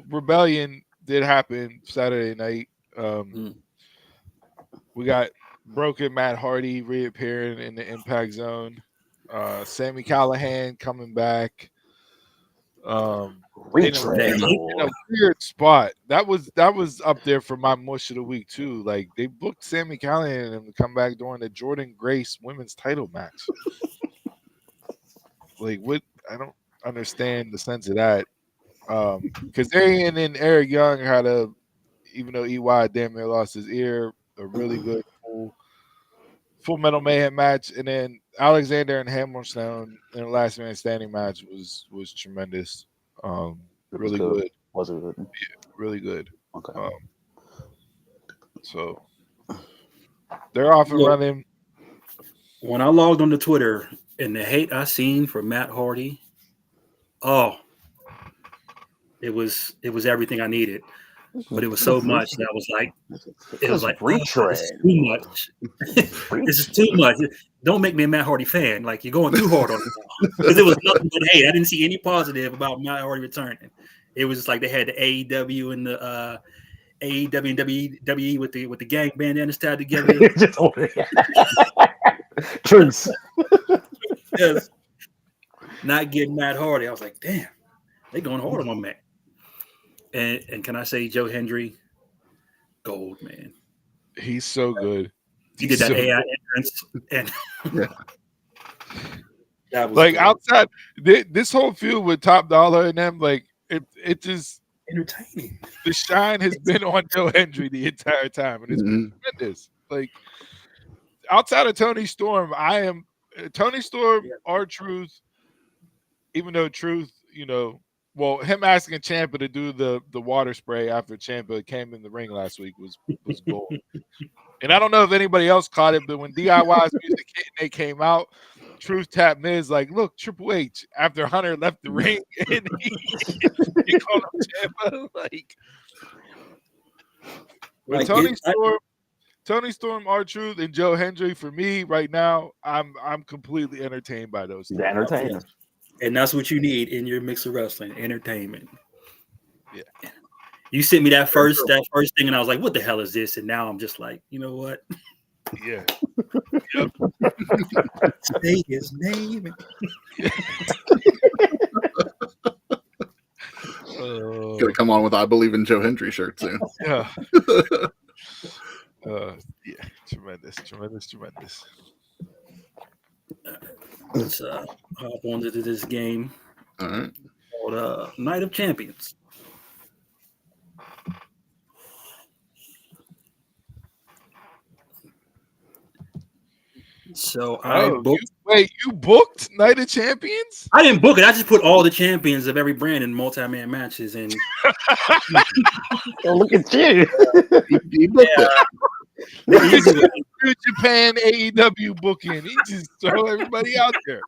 Rebellion did happen Saturday night. We got Broken Matt Hardy reappearing in the Impact Zone. Sami Callihan coming back. In a weird spot. That was up there for my mush of the week too. Like, they booked Sami Callihan and to come back during the Jordan Grace women's title match. Like, what? I don't understand the sense of that. Because Arian and Eric Young had even though EY damn near lost his ear, a really good full Metal Mayhem match, and then Alexander and Hammerstone in the last man standing match was tremendous. Really good. Was it good? Yeah, really good. Okay. So they're off and running. When I logged on to Twitter and the hate I seen for Matt Hardy, it was everything I needed. But it was so much that I was like, this is too much. This is too much. Don't make me a Matt Hardy fan. Like, you're going too hard on it because it was nothing but hate. I didn't see any positive about Matt Hardy returning. It was just like they had the AEW and the AEW and WWE with the gang bandanas tied together. Truth. Yes. Not getting Matt Hardy. I was like, damn, they going hard on my man. And can I say Joe Hendry, gold, man. He's so good. He did that AI entrance, and that was like good. Outside this whole feud with Top Dollar and them, like it just entertaining. The shine has been on Joe Hendry the entire time, and it's tremendous. Like outside of Tony Storm, I am Tony Storm, R-Truth. Even though Truth, well, him asking Ciampa to do the water spray after Ciampa came in the ring last week was gold. And I don't know if anybody else caught it, but when DIY's music hit and they came out, Truth tapped Miz like, "Look, Triple H." After Hunter left the ring, and he called him Ciampa. Like Tony Storm, R-Truth, and Joe Hendry. For me, right now, I'm completely entertained by those. The entertainers. And that's what you need in your mix of wrestling, entertainment. Yeah. You sent me that first thing, and I was like, what the hell is this? And now I'm just like, you know what? Yeah. Yep. Say his name. Gonna come on with "I Believe in Joe Hendry" shirt soon. Yeah. Tremendous. Let's hop on to this game. All right. Called Night of Champions. So I booked. You booked Night of Champions? I didn't book it. I just put all the champions of every brand in multi-man matches. And look at you. You booked it. New Japan AEW booking. He just throw everybody out there.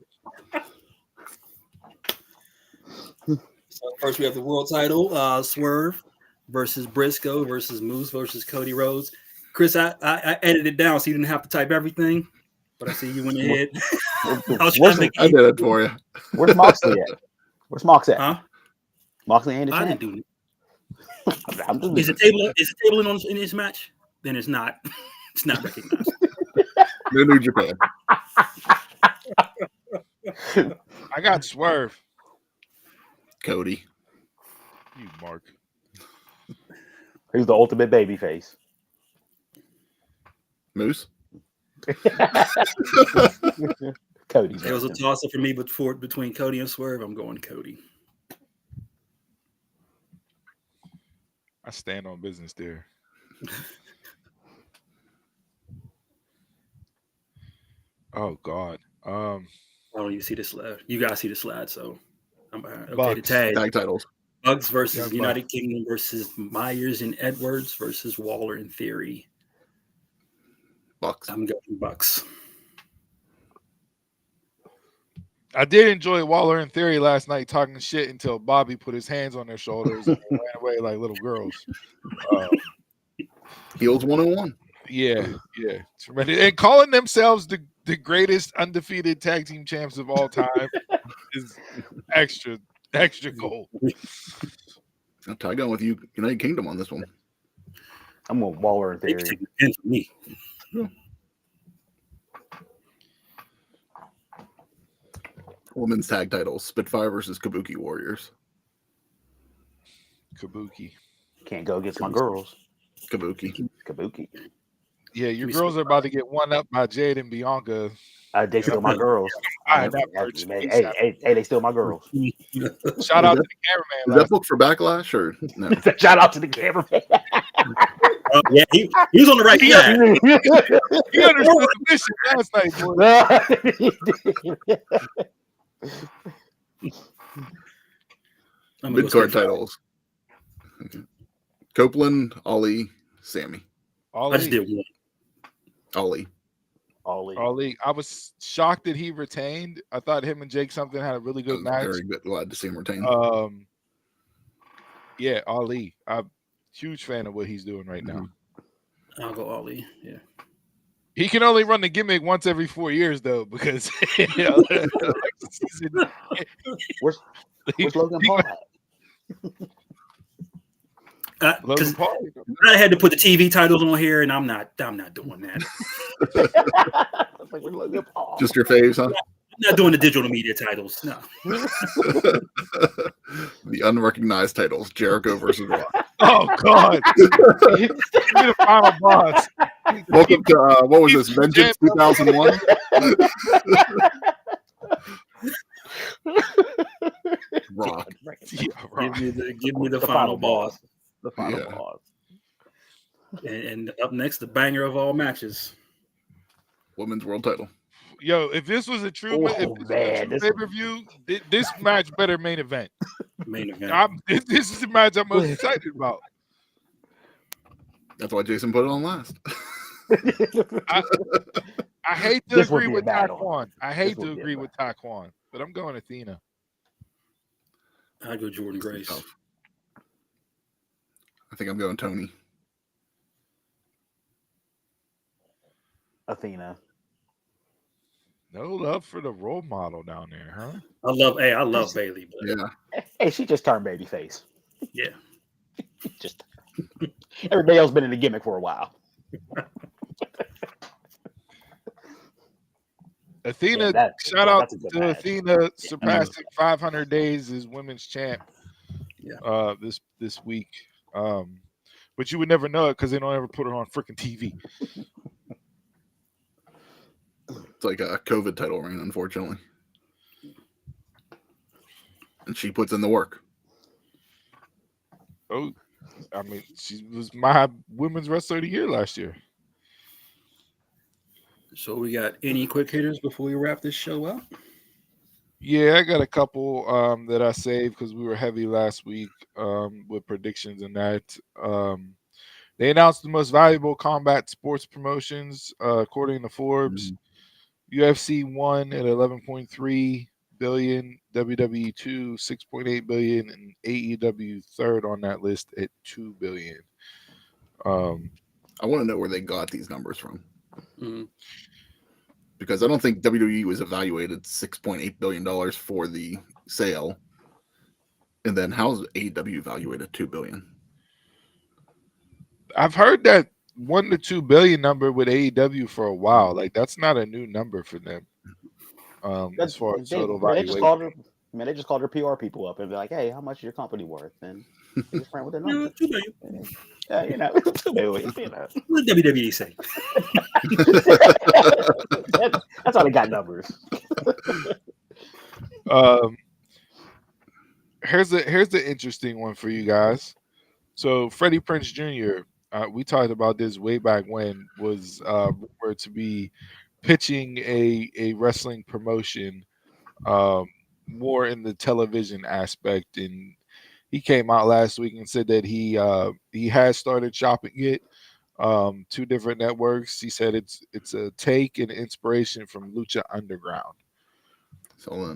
So first we have the world title, Swerve versus Briscoe versus Moose versus Cody Rhodes. Chris, I edited it down so you didn't have to type everything, but I see you went ahead. I did it for you. Where's Moxley at? Where's Mox at? Huh? Moxley ain't I a didn't do it. Is the table in this match? Then it's not. It's not recognized. No New Japan. I got Swerve. Cody. You Mark. He's the ultimate babyface. Moose. Cody. It was a toss-up for me between Cody and Swerve. I'm going Cody. I stand on business there. Oh God. Oh, you see the slide. You guys see the slide, so I'm behind. Okay, Bucks. the Tag titles. Bucks versus Yeah, United Kingdom versus Myers and Edwards versus Waller and Theory. Bucks. I'm going Bucks. I did enjoy Waller and Theory last night talking shit until Bobby put his hands on their shoulders and ran away like little girls. Heels 101. Yeah. Tremendous. And calling themselves the greatest undefeated tag team champs of all time is extra gold. I'll tag on with you, United Kingdom, on this one. I'm going Waller and They Theory. take the pin for me. Women's tag titles: Spitfire versus Kabuki Warriors. Kabuki. Can't go against my girls. Kabuki. Kabuki. Yeah, your me girls are about to get one up by Jade and Bianca. They still my girls. Buying that merch ASAP. Hey, they still my girls. Shout out to the Is cameraman. that book for Backlash or no? Shout out to the cameraman. Yeah, he was on the right track. He understood the mission last night, boy. Mid-card titles. Okay. Copeland, Ali, Sammy. I just did one. Ali. I was shocked that he retained. I thought him and Jake something had a really good match. Very good. Glad to see him retain. Yeah, Ali. I'm a huge fan of what he's doing right now. I'll go Ali. Yeah. He can only run the gimmick once every 4 years, though, because where's Logan Paul at? Logan Paul. I had to put the TV titles on here, and I'm not doing that. Just your faves, huh? I'm not doing the digital media titles. No. The unrecognized titles: Jericho versus Rock. Oh God! Give me the final boss. Welcome to what was this? Vengeance 2001. Rock. Yeah, Rock. Give me the final boss. The final boss. And up next, the banger of all matches. Women's world title. Yo, if this was a true pay-per-view, this match better main event. Main event. This is the match I'm most excited about. That's why Jason put it on last. I hate to agree with Taekwon. But I'm going Athena. I go Jordan Grace. I think I'm going Tony. Athena. No love for the role model down there, huh? I love Bailey. But Yeah. Hey, she just turned babyface. Yeah. Just everybody else been in the gimmick for a while. Athena, shout out to Athena surpassing 500 days as women's champ. Yeah. This week. But you would never know it because they don't ever put her on freaking TV. It's like a COVID title reign, unfortunately. And she puts in the work. Oh, I mean, she was my women's wrestler of the year last year. So we got any quick hitters before we wrap this show up? Yeah, I got a couple that I saved because we were heavy last week with predictions and that. They announced the most valuable combat sports promotions according to Forbes. UFC 1 at 11.3 billion, WWE 2 6.8 billion, and AEW third on that list at 2 billion. I want to know where they got these numbers from. Mm-hmm. Because I don't think WWE was evaluated $6.8 billion for the sale. And then how's AEW evaluated $2 billion? I've heard that 1 to 2 billion number with AEW for a while. Like that's not a new number for them. As far as total valuation. They just called their PR people up and be like, "Hey, how much is your company worth?" And they just ran with the number. $2 billion. Yeah, $2 billion. What did WWE say? That's how they got numbers. Here's the interesting one for you guys. So Freddie Prinze Jr. We talked about this way back when was rumored to be pitching a wrestling promotion more in the television aspect, and he came out last week and said that he has started shopping it. 2 different networks. He said it's a take and inspiration from Lucha Underground. So,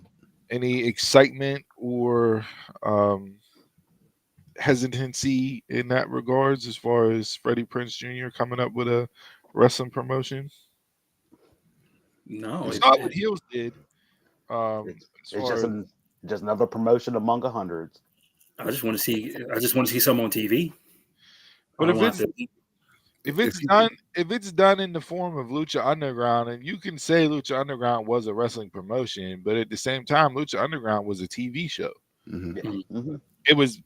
any excitement or hesitancy in that regards as far as Freddie Prinze Jr. coming up with a wrestling promotion? No, it's not what Heels did. It's just another promotion among hundreds. I just want to see something on TV. But if it's done in the form of Lucha Underground, and you can say Lucha Underground was a wrestling promotion, but at the same time, Lucha Underground was a TV show. Mm-hmm. Mm-hmm. It was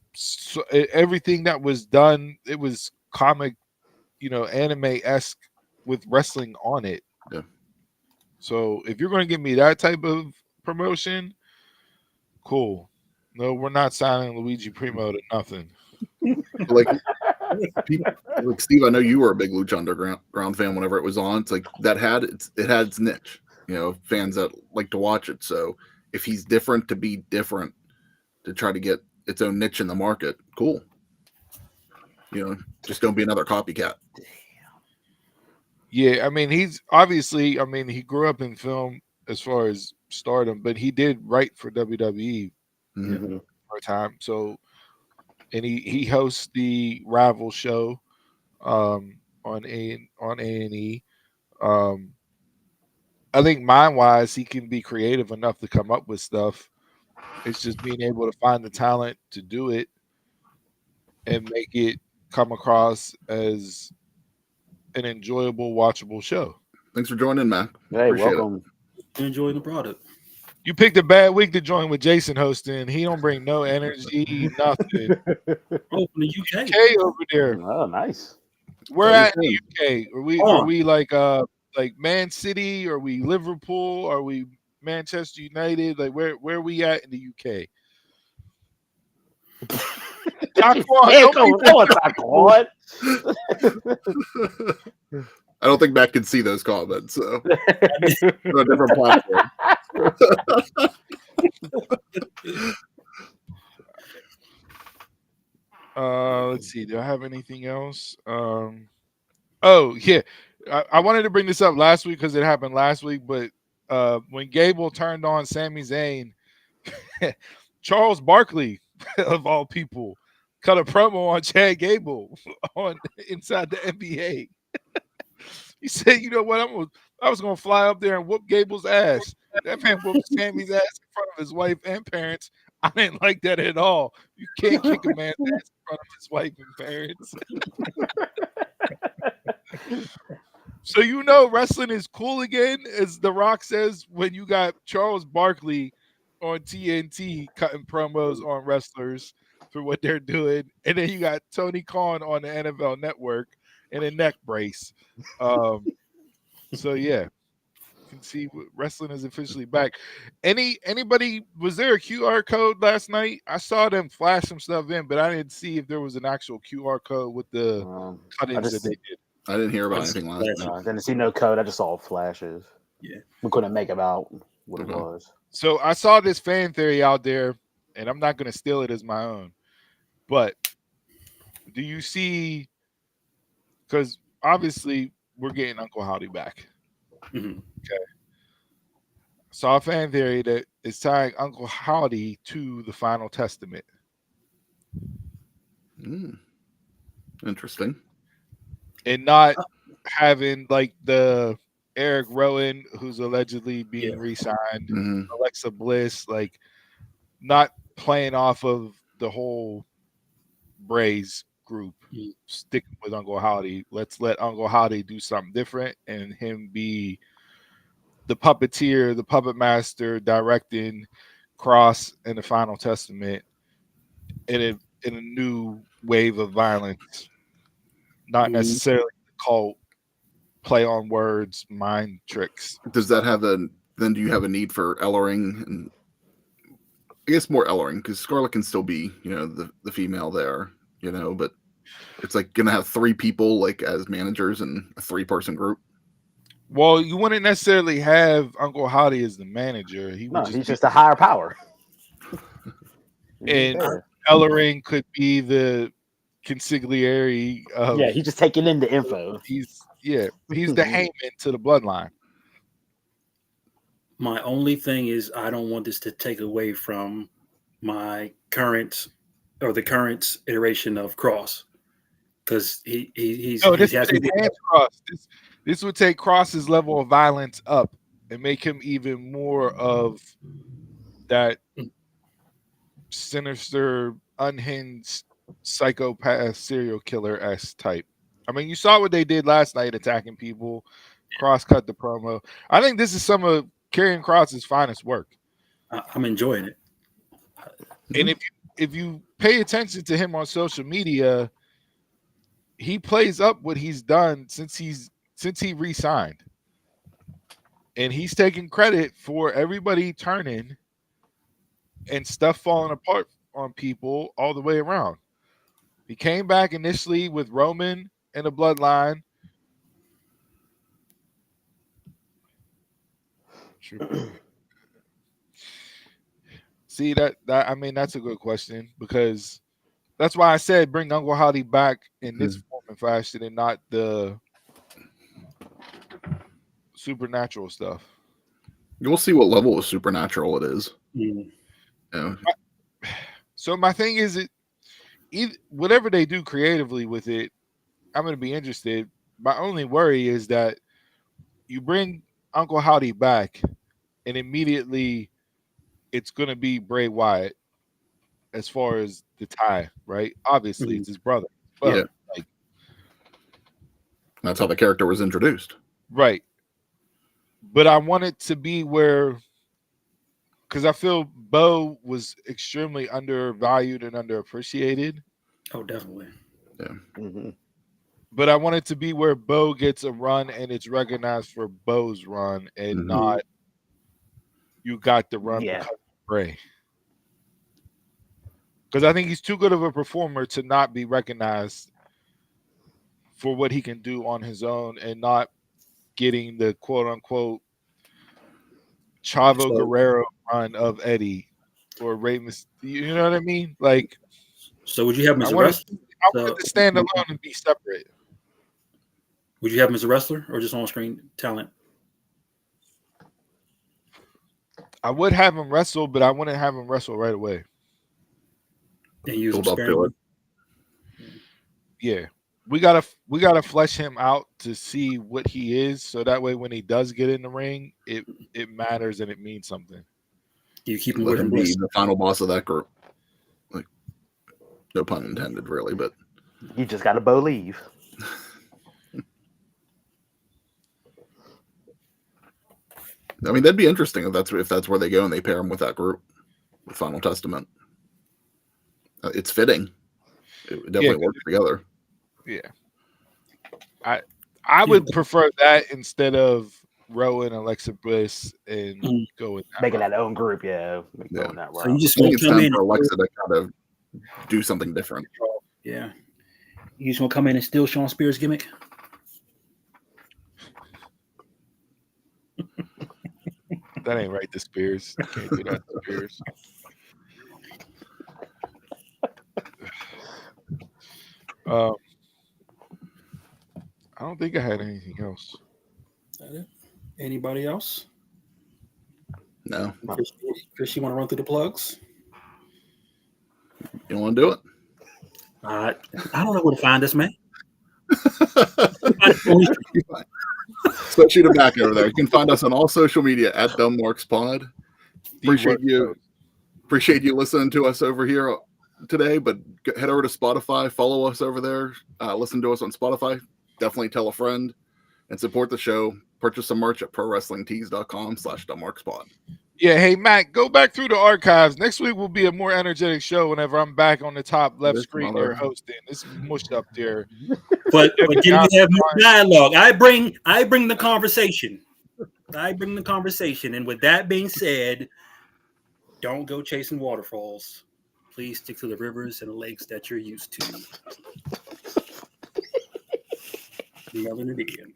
everything that was done. It was comic, anime-esque with wrestling on it. Yeah. So if you're going to give me that type of promotion, cool. No, we're not signing Luigi Primo to nothing. Like, like Steve, I know you were a big Lucha Underground fan whenever it was on. It's like it had its niche, fans that like to watch it. So if he's different, to be different, to try to get its own niche in the market, cool. Just don't be another copycat. Yeah, I mean, he's obviously, he grew up in film as far as stardom, but he did write for WWE for a time. So, and he hosts the Rival show on A&E. I think mind-wise, he can be creative enough to come up with stuff. It's just being able to find the talent to do it and make it come across as an enjoyable, watchable show. Thanks for joining, Mac. Hey, Appreciate welcome. Enjoying the product. You picked a bad week to join with Jason hosting. He don't bring no energy, nothing. Oh, from the UK. UK over there. Oh, nice. We're That at in is the UK. Are we like Man City? Are we Liverpool? Are we Manchester United? Like where are we at in the UK? I don't think Matt can see those comments, so on a different platform. Let's see. Do I have anything else? Oh yeah, I wanted to bring this up last week because it happened last week. But when Gable turned on Sami Zayn, Charles Barkley, of all people, cut a promo on Chad Gable on Inside the NBA. He said, "You know what? I was gonna fly up there and whoop Gable's ass. That man whooped Sammy's ass in front of his wife and parents. I didn't like that at all. You can't kick a man's ass in front of his wife and parents." So wrestling is cool again, as The Rock says, when you got Charles Barkley on TNT cutting promos on wrestlers for what they're doing, and then you got Tony Khan on the NFL Network in a neck brace. So yeah, you can see wrestling is officially back. Anybody, was there a QR code last night? I saw them flash some stuff in, but I didn't see if there was an actual QR code with the cut-ins that they did. I didn't hear about anything last night. I didn't see no code. I just saw flashes. Yeah. We couldn't make out what it was. So I saw this fan theory out there, and I'm not going to steal it as my own. But do you see, because obviously we're getting Uncle Howdy back. Mm-hmm. Okay. Saw a fan theory that is tying Uncle Howdy to the Final Testament. Interesting. And not having like the Eric Rowan, who's allegedly being re-signed, Alexa Bliss, like not playing off of the whole Braves group, sticking with Uncle Howdy. Let's let Uncle Howdy do something different and him be the puppeteer, the puppet master, directing Cross and the Final Testament in a new wave of violence. Not necessarily the cult, play on words, mind tricks. Does that have then do you have a need for Ellering? And I guess more Ellering, because Scarlett can still be, the female there, but it's like gonna have three people like as managers and a 3-person group. Well, you wouldn't necessarily have Uncle Howdy as the manager. He's just a higher power. And Ellering could be the consigliere of, he's just taking in the info. He's the Heyman to the bloodline. My only thing is I don't want this to take away from my current iteration of Cross, because he's Cross. This would take Cross's level of violence up and make him even more of that sinister, unhinged psychopath serial killer-esque type. I mean, you saw what they did last night, attacking people. Cross cut the promo. I think this is some of Karrion Kross's finest work. I'm enjoying it. And if you pay attention to him on social media, he plays up what he's done since he's since he re-signed. And he's taking credit for everybody turning and stuff falling apart on people all the way around. He came back initially with Roman and the bloodline. See that I mean, that's a good question, because that's why I said bring Uncle Howdy back in this form and fashion and not the supernatural stuff. We'll see what level of supernatural it is. Yeah. So my thing is, whatever they do creatively with it, I'm going to be interested. My only worry is that you bring Uncle Howdy back, and immediately it's going to be Bray Wyatt as far as the tie, right? Obviously, it's his brother. But Yeah. like, That's how the character was introduced. right. But I want it to be where, because I feel Bo was extremely undervalued and underappreciated. Oh, definitely. Yeah. But I want it to be where Bo gets a run and it's recognized for Bo's run and not you got the run because of Bray. Because I think he's too good of a performer to not be recognized for what he can do on his own and not getting the quote unquote Chavo Guerrero run of Eddie or Rey Mysterio. You know what I mean? Like, so would you have him as I a wanted wrestler? to stand alone and be separate. Would you have him as a wrestler or just on-screen talent? I would have him wrestle, but I wouldn't have him wrestle right away. And use him Build up to sparingly? Yeah. We gotta flesh him out to see what he is, so that way when he does get in the ring, it matters and it means something. You keep him Let with him him. be the final boss of that group. Like, no pun intended, really, but You just got to believe. I mean, that'd be interesting if that's where they go and they pair him with that group, with Final Testament. It's fitting. It would definitely work together. Yeah, I would prefer that instead of Rowan, Alexa Bliss, and go with that Making route. that own group, going that So route. you just I want think to it's come time in. for Alexa to kind of do something different. Yeah. You just want to come in and steal Sean Spears' gimmick? That ain't right to Spears. You can't do that to Spears. I don't think I had anything else. Is that it? Anybody else? No, Chris, you want to run through the plugs? you want to do it? I don't know where to find this, man. So shoot him back over there. You can find us on all social media at DumbMarksPod. Appreciate you listening to us over here today, but head over to Spotify, follow us over there, listen to us on Spotify. Definitely tell a friend and support the show. Purchase some merch at prowrestlingtees.com/DumbMarksPod. Yeah, hey Matt, go back through the archives. Next week will be a more energetic show whenever I'm back on the top left screen here hosting. It's mushed up there. But then we have more dialogue. I bring the conversation. And with that being said, don't go chasing waterfalls. Please stick to the rivers and the lakes that you're used to. Loving it again.